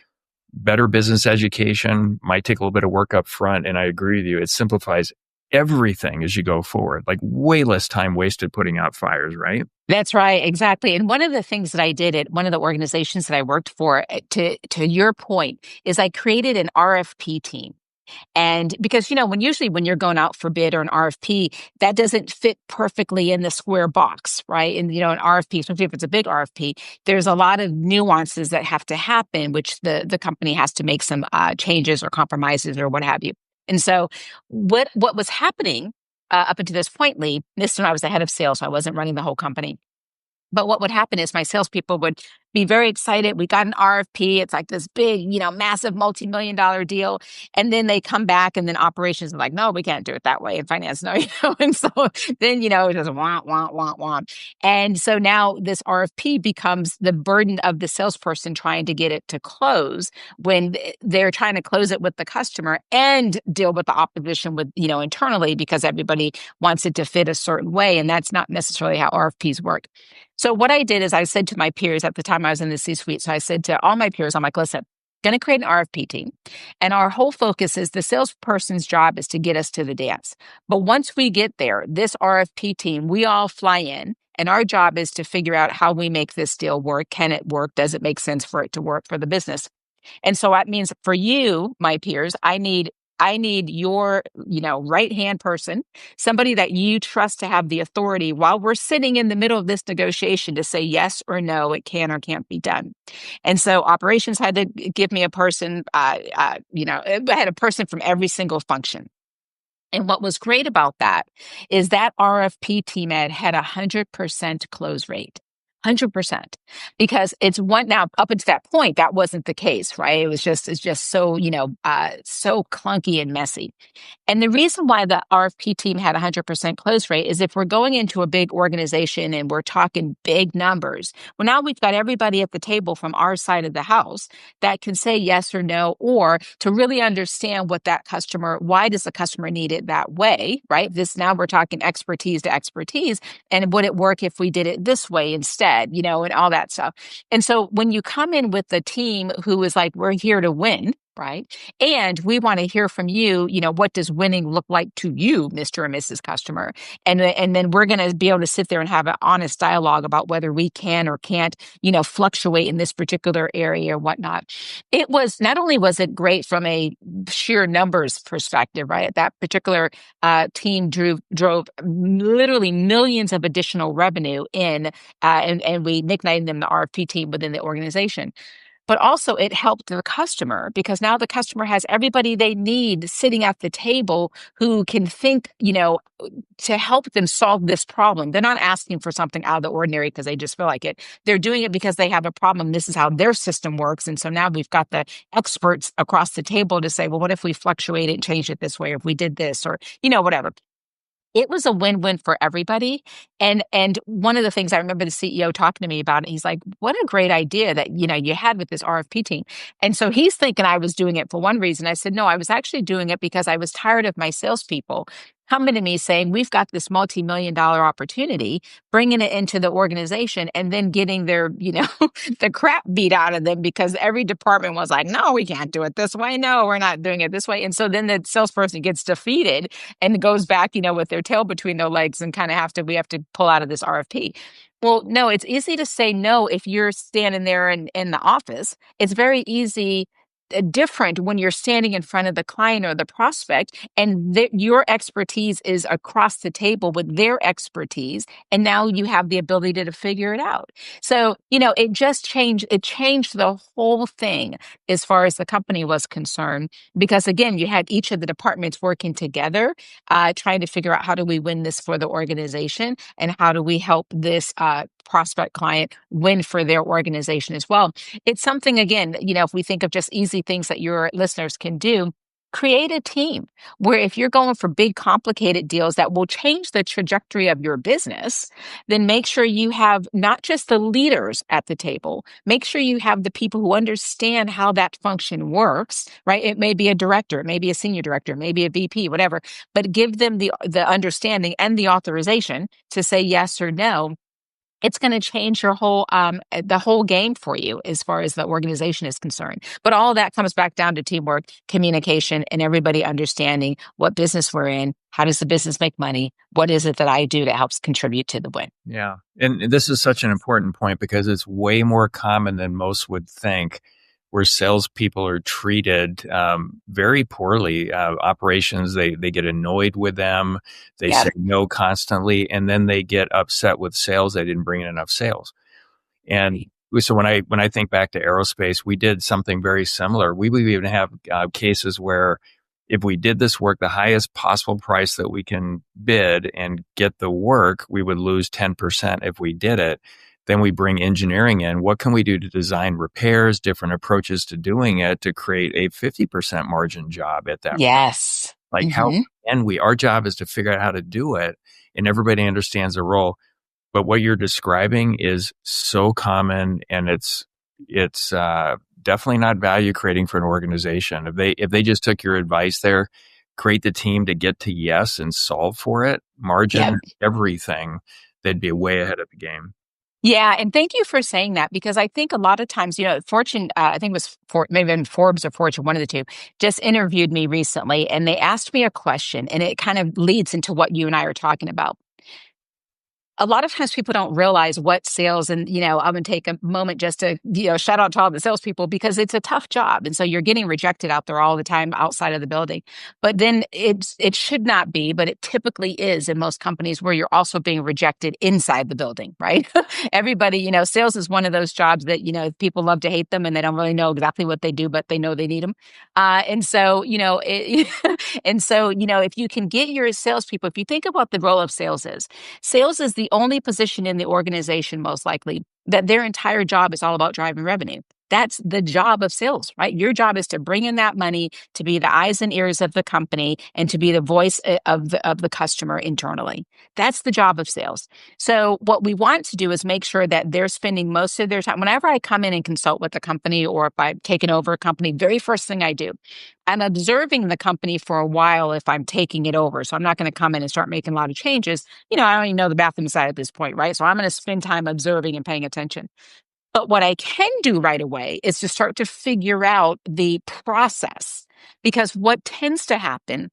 better business education, might take a little bit of work up front. And I agree with you. It simplifies everything as you go forward, like way less time wasted putting out fires, right? That's right. Exactly. And one of the things that I did at one of the organizations that I worked for, to your point, is I created an RFP team. And because, when you're going out for bid or an RFP, that doesn't fit perfectly in the square box, right? And, an RFP, especially if it's a big RFP, there's a lot of nuances that have to happen, which the company has to make some changes or compromises or what have you. And so what was happening up until this point, Lee, this when I was the head of sales, so I wasn't running the whole company. But what would happen is my salespeople would be very excited. We got an RFP. It's like this big, massive multi-million-dollar deal. And then they come back and then operations are like, no, we can't do it that way. And finance, no, And so then, it just want. And so now this RFP becomes the burden of the salesperson trying to get it to close when they're trying to close it with the customer and deal with the opposition with, internally, because everybody wants it to fit a certain way. And that's not necessarily how RFPs work. So what I did is I said to my peers at the time I was in the C-suite, so I said to all my peers, I'm like, listen, going to create an RFP team. And our whole focus is the salesperson's job is to get us to the dance. But once we get there, this RFP team, we all fly in. And our job is to figure out how we make this deal work. Can it work? Does it make sense for it to work for the business? And so that means for you, my peers, I need your, right-hand person, somebody that you trust to have the authority while we're sitting in the middle of this negotiation to say yes or no, it can or can't be done. And so operations had to give me a person, I had a person from every single function. And what was great about that is that RFP team had 100% close rate. 100%. Because now up until that point, that wasn't the case, right? It's just so, so clunky and messy. And the reason why the RFP team had 100% close rate is if we're going into a big organization and we're talking big numbers, well, now we've got everybody at the table from our side of the house that can say yes or no, or to really understand why does the customer need it that way, right? Now we're talking expertise to expertise. And would it work if we did it this way instead? And all that stuff. And so when you come in with the team who is like, we're here to win, right? And we want to hear from you, what does winning look like to you, Mr. and Mrs. Customer? And then we're going to be able to sit there and have an honest dialogue about whether we can or can't, fluctuate in this particular area or whatnot. It was, not only was it great from a sheer numbers perspective, right? That particular team drove literally millions of additional revenue in, and we nicknamed them the RFP team within the organization. but also it helped the customer because now the customer has everybody they need sitting at the table who can think, to help them solve this problem. They're not asking for something out of the ordinary because they just feel like it. They're doing it because they have a problem. This is how their system works. And so now we've got the experts across the table to say, well, what if we fluctuate it and change it this way, or if we did this, or, whatever. It was a win-win for everybody. And one of the things I remember the CEO talking to me about it, he's like, what a great idea that, you had with this RFP team. And so he's thinking I was doing it for one reason. I said, no, I was actually doing it because I was tired of my salespeople coming to me saying, we've got this multi-million-dollar opportunity, bringing it into the organization and then getting their, the crap beat out of them because every department was like, no, we can't do it this way. No, we're not doing it this way. And so then the salesperson gets defeated and goes back, with their tail between their legs and kind of we have to pull out of this RFP. Well, no, it's easy to say no if you're standing there in the office. It's very easy different when you're standing in front of the client or the prospect and your expertise is across the table with their expertise. And now you have the ability to figure it out. So, it changed the whole thing as far as the company was concerned, because again, you had each of the departments working together, trying to figure out how do we win this for the organization and how do we help this prospect client win for their organization as well. It's something, again, if we think of just easy things that your listeners can do, create a team where if you're going for big, complicated deals that will change the trajectory of your business, then make sure you have not just the leaders at the table, make sure you have the people who understand how that function works, right? It may be a director, it may be a senior director, maybe a VP, whatever, but give them the understanding and the authorization to say yes or no. It's going to change your the whole game for you as far as the organization is concerned. But all of that comes back down to teamwork, communication, and everybody understanding what business we're in. How does the business make money? What is it that I do that helps contribute to the win? Yeah. And this is such an important point because it's way more common than most would think, where salespeople are treated very poorly. Operations, they get annoyed with them. They say no constantly, and then they get upset with sales. They didn't bring in enough sales. And so when I think back to aerospace, we did something very similar. We would even have cases where if we did this work, the highest possible price that we can bid and get the work, we would lose 10% if we did it. Then we bring engineering in. What can we do to design repairs, different approaches to doing it to create a 50% margin job at that? Yes. Like how can we? Our job is to figure out how to do it, and everybody understands the role. But what you're describing is so common, and it's definitely not value creating for an organization. If they just took your advice there, create the team to get to yes and solve for it, margin, everything, they'd be way ahead of the game. Yeah, and thank you for saying that because I think a lot of times, Fortune, I think it was maybe in Forbes or Fortune, one of the two, just interviewed me recently, and they asked me a question, and it kind of leads into what you and I are talking about. A lot of times people don't realize what sales, and, I'm going to take a moment just to, shout out to all the salespeople because it's a tough job. And so you're getting rejected out there all the time outside of the building. But then it should not be, but it typically is in most companies where you're also being rejected inside the building, right? Everybody, sales is one of those jobs that, people love to hate them and they don't really know exactly what they do, but they know they need them. And so, if you can get your salespeople, if you think about the role of sales is the only position in the organization, most likely, that their entire job is all about driving revenue. That's the job of sales, right? Your job is to bring in that money, to be the eyes and ears of the company, and to be the voice of the customer internally. That's the job of sales. So what we want to do is make sure that they're spending most of their time. Whenever I come in and consult with a company, or if I've taken over a company, very first thing I do, I'm observing the company for a while if I'm taking it over. So I'm not going to come in and start making a lot of changes. I don't even know the bathroom side at this point, right? So I'm going to spend time observing and paying attention. But what I can do right away is to start to figure out the process, because what tends to happen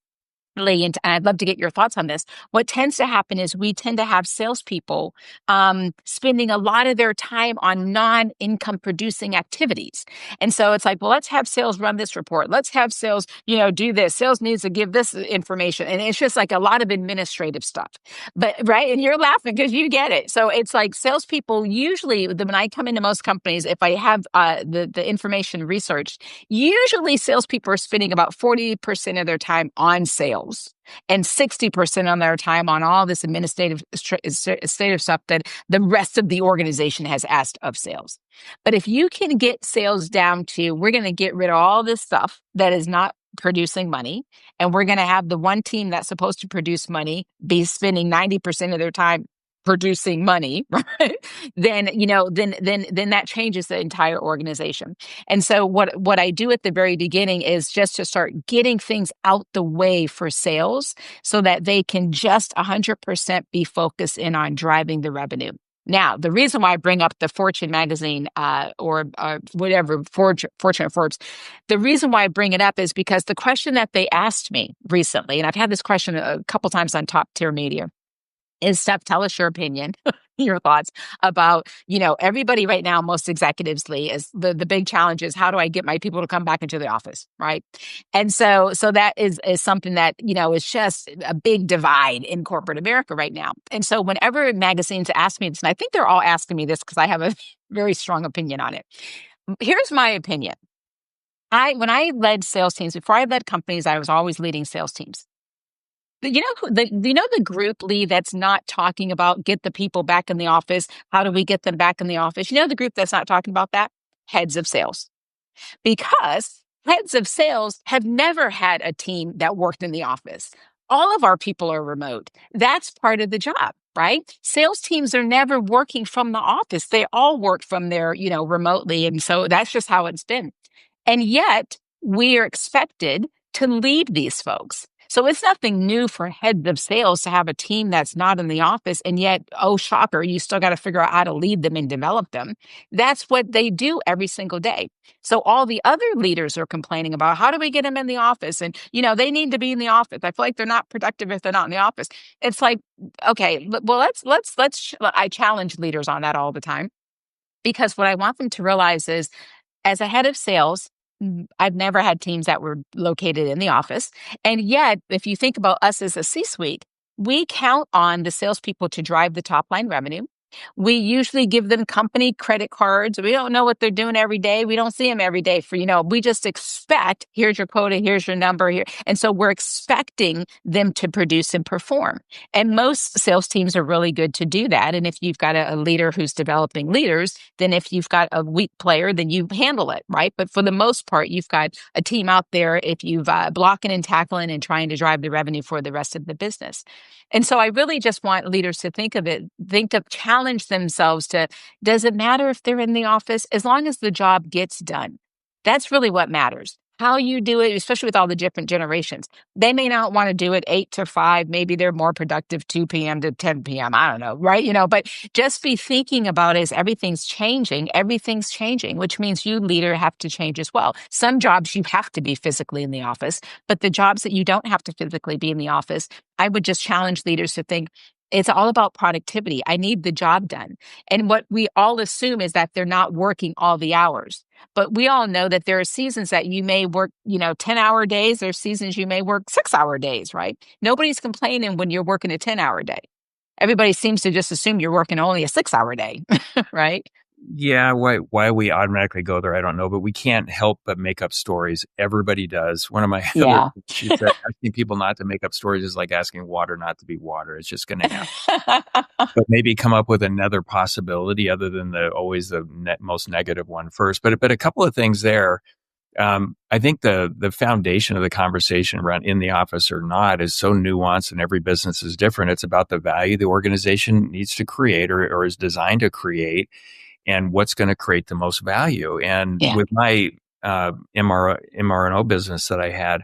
And I'd love to get your thoughts on this. What tends to happen is we tend to have salespeople spending a lot of their time on non-income producing activities. And so it's like, well, let's have sales run this report. Let's have sales, do this. Sales needs to give this information. And it's just like a lot of administrative stuff. But right. And you're laughing because you get it. So it's like salespeople usually, when I come into most companies, if I have the information researched, usually salespeople are spending about 40% of their time on sales and 60% on their time on all this administrative stuff that the rest of the organization has asked of sales. But if you can get sales down to, we're going to get rid of all this stuff that is not producing money, and we're going to have the one team that's supposed to produce money be spending 90% of their time producing money, right? Then that changes the entire organization. And so what I do at the very beginning is just to start getting things out the way for sales so that they can just 100% be focused in on driving the revenue. Now, the reason why I bring up the Fortune magazine or whatever, Fortune or Forbes, the reason why I bring it up is because the question that they asked me recently, and I've had this question a couple times on Top Tier Media, is, Steph, tell us your opinion, your thoughts about, everybody right now, most executives, Lee, is the big challenge is, how do I get my people to come back into the office, right? And so that is something that, is just a big divide in corporate America right now. And so whenever magazines ask me this, and I think they're all asking me this because I have a very strong opinion on it. Here's my opinion. When I led sales teams, before I led companies, I was always leading sales teams. The group, Lee, that's not talking about get the people back in the office. How do we get them back in the office? The group that's not talking about that? Heads of sales. Because heads of sales have never had a team that worked in the office. All of our people are remote. That's part of the job, right? Sales teams are never working from the office. They all work from there, remotely. And so that's just how it's been. And yet we are expected to lead these folks. So it's nothing new for heads of sales to have a team that's not in the office. And yet, oh, shocker, you still got to figure out how to lead them and develop them. That's what they do every single day. So all the other leaders are complaining about, how do we get them in the office? And, they need to be in the office. I feel like they're not productive if they're not in the office. It's like, okay, well, I challenge leaders on that all the time, because what I want them to realize is, as a head of sales, I've never had teams that were located in the office. And yet, if you think about us as a C-suite, we count on the salespeople to drive the top line revenue. We usually give them company credit cards. We don't know what they're doing every day. We don't see them every day we just expect, here's your quota, here's your number here. And so we're expecting them to produce and perform. And most sales teams are really good to do that. And if you've got a leader who's developing leaders, then if you've got a weak player, then you handle it, right? But for the most part, you've got a team out there if you've blocking and tackling and trying to drive the revenue for the rest of the business. And so I really just want leaders to think of challenge themselves to, does it matter if they're in the office? As long as the job gets done. That's really what matters. How you do it, especially with all the different generations. They may not want to do it 8 to 5. Maybe they're more productive 2 p.m. to 10 p.m. I don't know, right? But just be thinking about it as everything's changing, which means you, leader, have to change as well. Some jobs you have to be physically in the office, but the jobs that you don't have to physically be in the office, I would just challenge leaders to think, it's all about productivity. I need the job done. And what we all assume is that they're not working all the hours. But we all know that there are seasons that you may work, 10-hour days. There are seasons you may work 6-hour days, right? Nobody's complaining when you're working a 10-hour day. Everybody seems to just assume you're working only a 6-hour day, right? Yeah, why we automatically go there, I don't know, but we can't help but make up stories. Everybody does. One of my other, she said, asking people not to make up stories is like asking water not to be water. It's just going to happen. But maybe come up with another possibility other than always the most negative one first. But a couple of things there. I think the foundation of the conversation around in the office or not is so nuanced, and every business is different. It's about the value the organization needs to create or is designed to create, and what's going to create the most value. And with my MRO business that I had,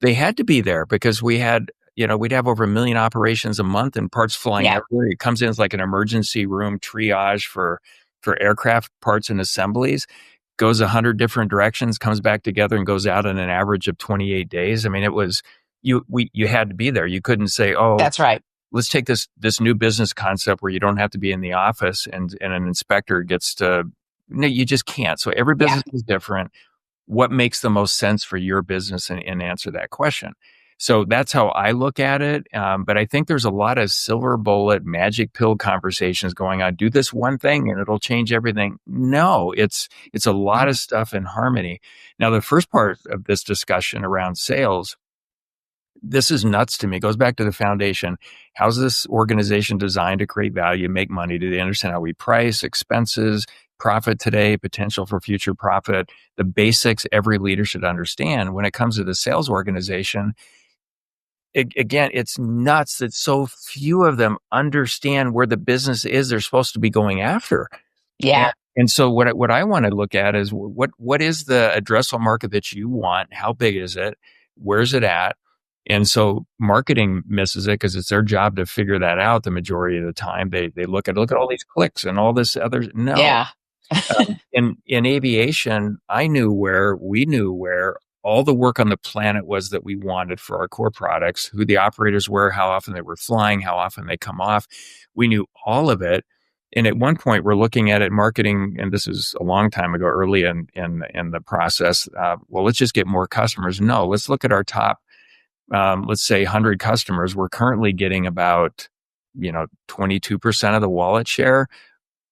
they had to be there because we had, we'd have over 1 million operations a month and parts flying everywhere. It comes in as like an emergency room triage for aircraft parts and assemblies, goes 100 different directions, comes back together and goes out in an average of 28 days. I mean, it was you had to be there. You couldn't say, oh, That's right. let's take this new business concept where you don't have to be in the office and an inspector gets to, no, you just can't. So every Yeah. business is different. What makes the most sense for your business and answer that question? So that's how I look at it. But I think there's a lot of silver bullet magic pill conversations going on. Do this one thing and it'll change everything. No, it's a lot of stuff in harmony. Now, the first part of this discussion around sales, this is nuts to me. It goes back to the foundation. How's this organization designed to create value, make money? Do they understand how we price, expenses, profit today, potential for future profit? The basics every leader should understand. When it comes to the sales organization, again, it's nuts that so few of them understand where the business is they're supposed to be going after. Yeah. And so what I want to look at is what is the addressable market that you want? How big is it? Where's it at? And so marketing misses it because it's their job to figure that out the majority of the time. They look at all these clicks and all this other. No. Yeah. In aviation, we knew where all the work on the planet was that we wanted for our core products, who the operators were, how often they were flying, how often they come off. We knew all of it. And at one point, we're looking at it marketing, and this is a long time ago, early in the process. Well, let's just get more customers. No, let's look at our top, let's say 100 customers. We're currently getting about, 22% of the wallet share.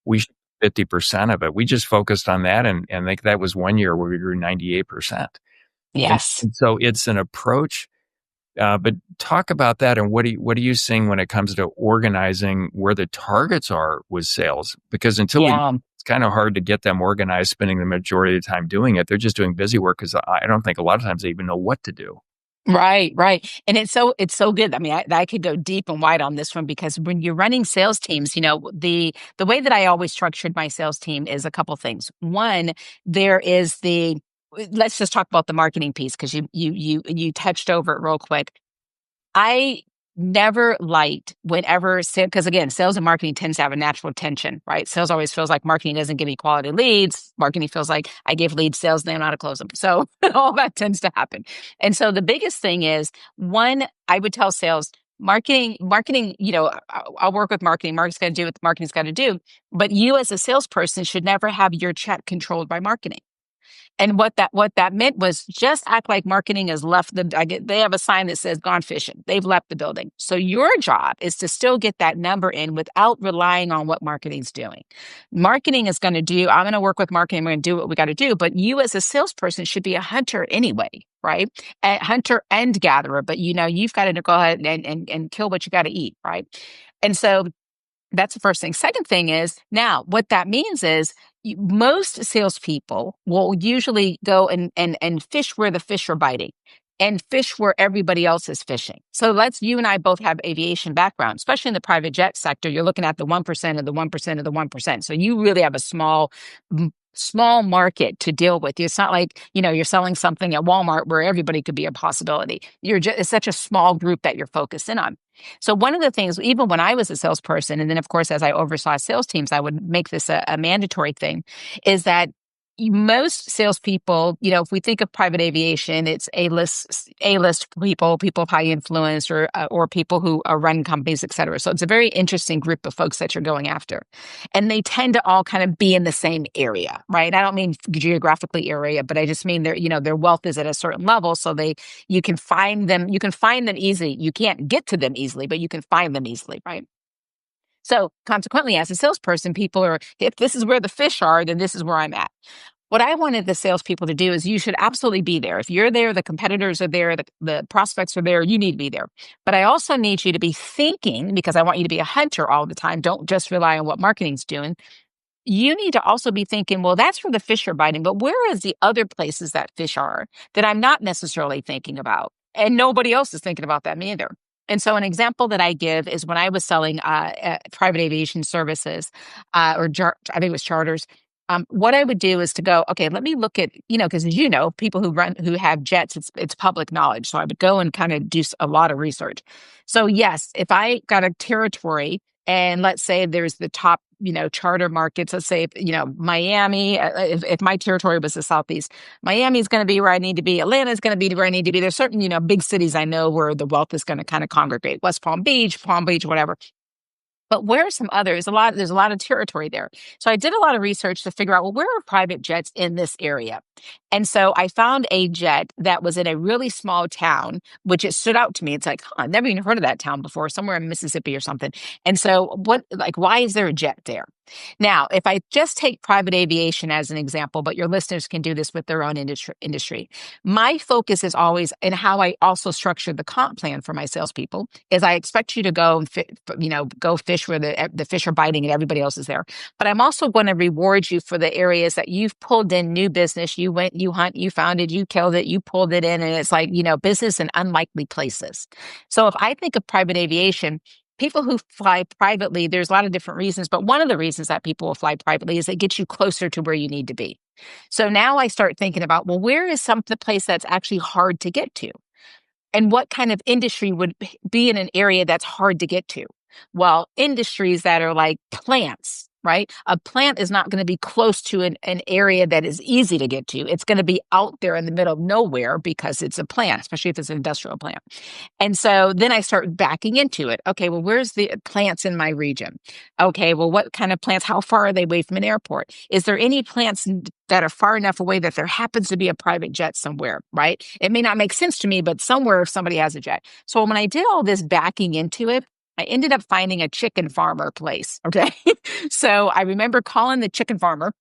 We should 50% of it. We just focused on that. And I think that was one year where we grew 98%. Yes. And so it's an approach. But talk about that, and what are you seeing when it comes to organizing where the targets are with sales? Because Yeah. it's kind of hard to get them organized, spending the majority of the time doing it. They're just doing busy work because I don't think a lot of times they even know what to do. Right, right. And it's so good. I mean, I could go deep and wide on this one because when you're running sales teams, the way that I always structured my sales team is a couple things. One, there is let's just talk about the marketing piece because you touched over it real quick. I never liked whenever, because again, sales and marketing tends to have a natural tension, right? Sales always feels like marketing doesn't give me quality leads. Marketing feels like I give leads, sales, they don't know how to close them. So all that tends to happen. And so the biggest thing is, one, I would tell sales, marketing, I'll work with marketing. Marketing's got to do what marketing's got to do. But you as a salesperson should never have your check controlled by marketing. And what that meant was just act like marketing has left they have a sign that says gone fishing. They've left the building. So your job is to still get that number in without relying on what marketing's doing. Marketing is going to I'm going to work with marketing. We're going to do what we got to do. But you as a salesperson should be a hunter anyway, right? A hunter and gatherer. But you've got to go ahead and kill what you got to eat, right? And so that's the first thing. Second thing is, now what that means is most salespeople will usually go and fish where the fish are biting and fish where everybody else is fishing. So you and I both have aviation background, especially in the private jet sector. You're looking at the 1% of the 1% of the 1%. So you really have a small market to deal with. It's not like, you're selling something at Walmart where everybody could be a possibility. It's such a small group that you're focused in on. So one of the things, even when I was a salesperson, and then of course, as I oversaw sales teams, I would make this a mandatory thing, is that most salespeople, if we think of private aviation, it's A-list people of high influence, or people who run companies, et cetera. So it's a very interesting group of folks that you're going after. And they tend to all kind of be in the same area, right? I don't mean geographically area, but I just mean their wealth is at a certain level. So you can find them easily. You can't get to them easily, but you can find them easily, right? So consequently, as a salesperson, if this is where the fish are, then this is where I'm at. What I wanted the salespeople to do is you should absolutely be there. If you're there, the competitors are there, the prospects are there, you need to be there. But I also need you to be thinking, because I want you to be a hunter all the time. Don't just rely on what marketing's doing. You need to also be thinking, well, that's where the fish are biting, but where is the other places that fish are that I'm not necessarily thinking about? And nobody else is thinking about that either. And so an example that I give is when I was selling private aviation services, I think it was charters. What I would do is to go, okay, let me look at, because as you know, people who have jets, it's public knowledge. So I would go and kind of do a lot of research. So yes, if I got a territory And let's say there's the top, charter markets. Let's say, Miami, if my territory was the Southeast, Miami is going to be where I need to be. Atlanta is going to be where I need to be. There's certain, big cities I know where the wealth is going to kind of congregate. West Palm Beach, whatever. But where are some others? There's a lot of territory there. So I did a lot of research to figure out, well, where are private jets in this area? And so I found a jet that was in a really small town, which it stood out to me. It's like, I've never even heard of that town before, somewhere in Mississippi or something. And so why is there a jet there? Now, if I just take private aviation as an example, but your listeners can do this with their own industry, my focus is always, and how I also structure the comp plan for my salespeople, is I expect you to go and go fish where the fish are biting and everybody else is there. But I'm also going to reward you for the areas that you've pulled in new business. You went, you hunt, you found it, you killed it, you pulled it in, and it's like, business in unlikely places. So if I think of private aviation, people who fly privately, there's a lot of different reasons, but one of the reasons that people will fly privately is it gets you closer to where you need to be. So now I start thinking about, well, where is the place that's actually hard to get to? And what kind of industry would be in an area that's hard to get to? Well, industries that are like plants, right? A plant is not going to be close to an area that is easy to get to. It's going to be out there in the middle of nowhere because it's a plant, especially if it's an industrial plant. And so then I start backing into it. Okay, well, where's the plants in my region? Okay, well, what kind of plants? How far are they away from an airport? Is there any plants that are far enough away that there happens to be a private jet somewhere, right? It may not make sense to me, but somewhere somebody has a jet. So when I did all this backing into it, I ended up finding a chicken farmer place. Okay. So I remember calling the chicken farmer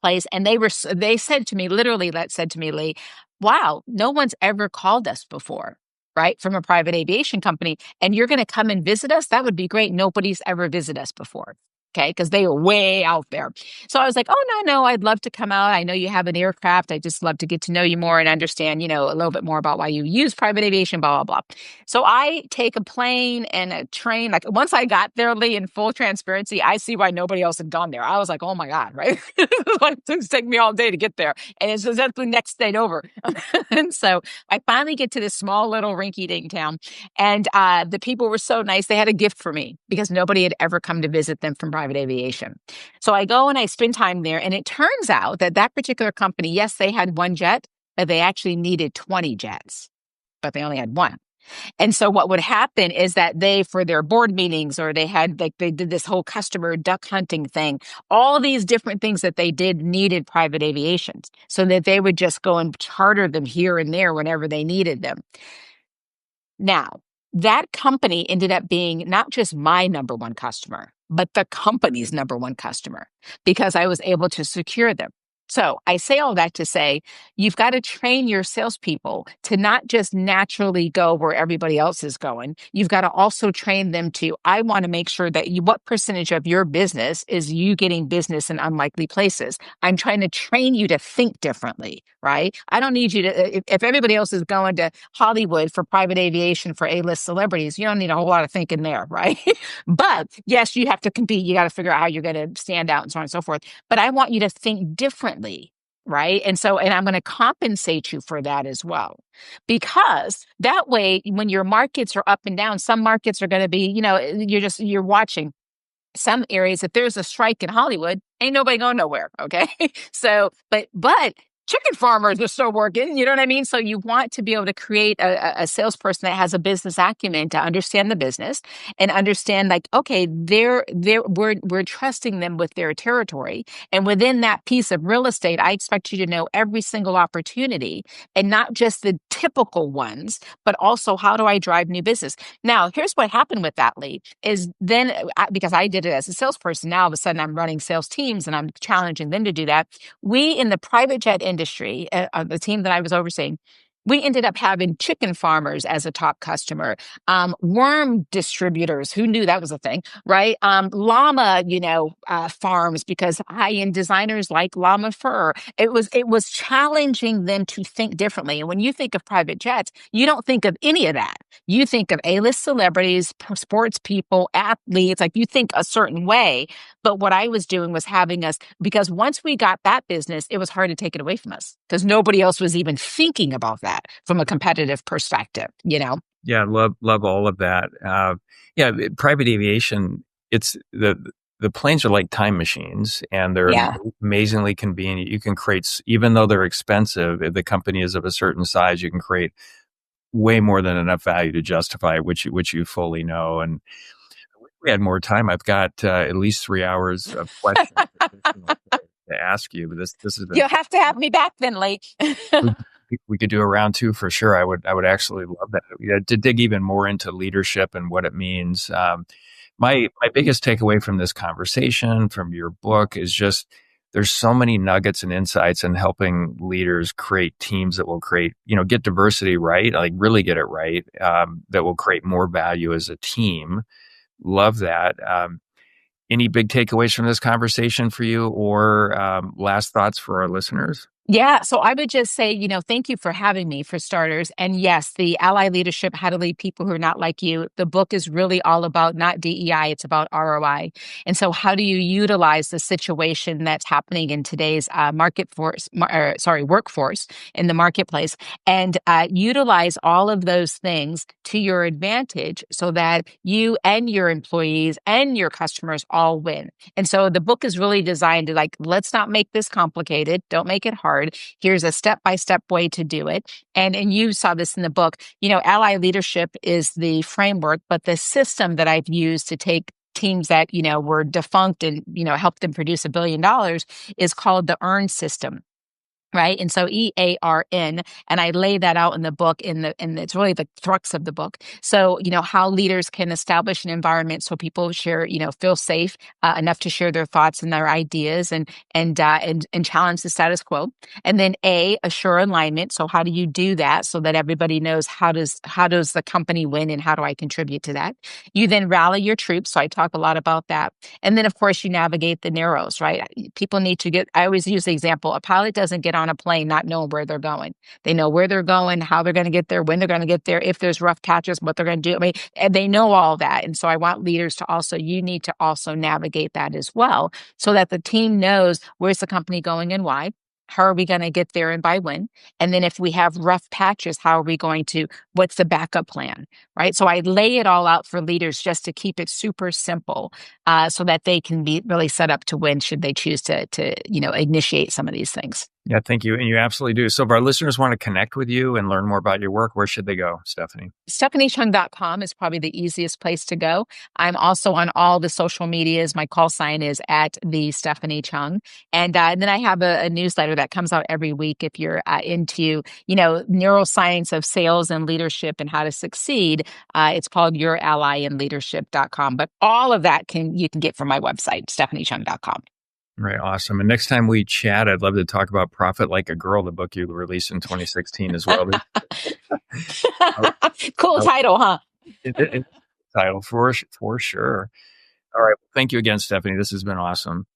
place, and they said to me, literally, Lee, wow, no one's ever called us before, right? From a private aviation company. And you're going to come and visit us? That would be great. Nobody's ever visited us before. Okay. Because they were way out there. So I was like, oh, no, I'd love to come out. I know you have an aircraft. I just love to get to know you more and understand, a little bit more about why you use private aviation, blah, blah, blah. So I take a plane and a train. Like once I got there, Lee, in full transparency, I see why nobody else had gone there. I was like, oh my God, right? It's going to take me all day to get there. And it's just the next state over. And so I finally get to this small little rinky-dink town. And the people were so nice. They had a gift for me because nobody had ever come to visit them from private aviation. So I go and I spend time there, and it turns out that particular company, yes, they had one jet, but they actually needed 20 jets, but they only had one. And so what would happen is that they, for their board meetings, or they did this whole customer duck hunting thing, all these different things that they did needed private aviation, so that they would just go and charter them here and there whenever they needed them. Now, that company ended up being not just my number one customer, but the company's number one customer, because I was able to secure them. So I say all that to say, you've got to train your salespeople to not just naturally go where everybody else is going. You've got to also train them to, I want to make sure that what percentage of your business is you getting business in unlikely places. I'm trying to train you to think differently, right? I don't need you to, if everybody else is going to Hollywood for private aviation for A-list celebrities, you don't need a whole lot of thinking there, right? But yes, you have to compete. You got to figure out how you're going to stand out and so on and so forth. But I want you to think differently. Right. And I'm going to compensate you for that as well, because that way, when your markets are up and down, some markets are going to be, you're watching some areas. If there's a strike in Hollywood, ain't nobody going nowhere. Okay. So, but chicken farmers are still working, you know what I mean? So you want to be able to create a salesperson that has a business acumen to understand the business and understand, like, okay, we're trusting them with their territory. And within that piece of real estate, I expect you to know every single opportunity, and not just the typical ones, but also, how do I drive new business? Now, here's what happened with that, Lee, is then, because I did it as a salesperson, now all of a sudden I'm running sales teams and I'm challenging them to do that. We, in the private jet industry, the team that I was overseeing, we ended up having chicken farmers as a top customer, worm distributors. Who knew that was a thing, right? Llama, farms, because high-end designers like llama fur. It was challenging them to think differently. And when you think of private jets, you don't think of any of that. You think of A-list celebrities, sports people, athletes, like you think a certain way. But what I was doing was having us, because once we got that business, it was hard to take it away from us because nobody else was even thinking about that from a competitive perspective, Yeah, love all of that. Private aviation it's the planes are like time machines, and they're Yeah. amazingly convenient. You can create, even though they're expensive, if the company is of a certain size, you can create way more than enough value to justify it, which you fully know. And if we had more time, I've got at least 3 hours of questions to ask you. But this has been You'll have to have me back then, Lee. we, we could do a round two for sure. I would actually love that. Yeah, to dig even more into leadership and what it means. My biggest takeaway from this conversation, from your book, is just there's so many nuggets and insights in helping leaders create teams that will create, get diversity right, like really get it right, that will create more value as a team. Love that. Any big takeaways from this conversation for you, or last thoughts for our listeners? Yeah. So I would just say, thank you for having me, for starters. And yes, the Ally Leadership, How to Lead People Who Are Not Like You. The book is really all about not DEI, it's about ROI. And so how do you utilize the situation that's happening in today's workforce in the marketplace, and utilize all of those things to your advantage so that you and your employees and your customers all win. And so the book is really designed to, let's not make this complicated. Don't make it hard. Here's a step-by-step way to do it. And you saw this in the book. Ally Leadership is the framework, but the system that I've used to take teams that, were defunct and, help them produce $1 billion is called the EARN system. Right. And so EARN, and I lay that out in the book, and it's really the crux of the book. So, how leaders can establish an environment so people share, feel safe enough to share their thoughts and their ideas, and challenge the status quo. And then assure alignment. So how do you do that so that everybody knows how does the company win, and how do I contribute to that? You then rally your troops. So I talk a lot about that. And then, of course, you navigate the narrows, right? People need to I always use the example, a pilot doesn't get on a plane not knowing where they're going. They know where they're going, how they're going to get there, when they're going to get there, if there's rough patches, what they're going to do. I mean, and they know all that. And so I want leaders to you need to also navigate that as well, so that the team knows where's the company going and why. How are we going to get there and by when? And then if we have rough patches, what's the backup plan, right? So I lay it all out for leaders just to keep it super simple, so that they can be really set up to win should they choose to initiate some of these things. Yeah, thank you. And you absolutely do. So if our listeners want to connect with you and learn more about your work, where should they go, Stephanie? StephanieChung.com is probably the easiest place to go. I'm also on all the social medias. My call sign is at the Stephanie Chung. And then I have a newsletter that comes out every week if you're into, neuroscience of sales and leadership and how to succeed. It's called YourAllyInLeadership.com. But all of that you can get from my website, StephanieChung.com. Right. Awesome. And next time we chat, I'd love to talk about Profit Like a Girl, the book you released in 2016 as well. Cool title, huh? Title for sure. All right. Thank you again, Stephanie. This has been awesome.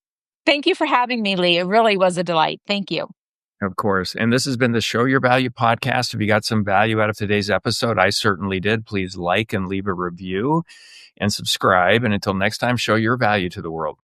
Thank you for having me, Lee. It really was a delight. Thank you. Of course. And this has been the Show Your Value podcast. If you got some value out of today's episode, I certainly did. Please like and leave a review and subscribe. And until next time, show your value to the world.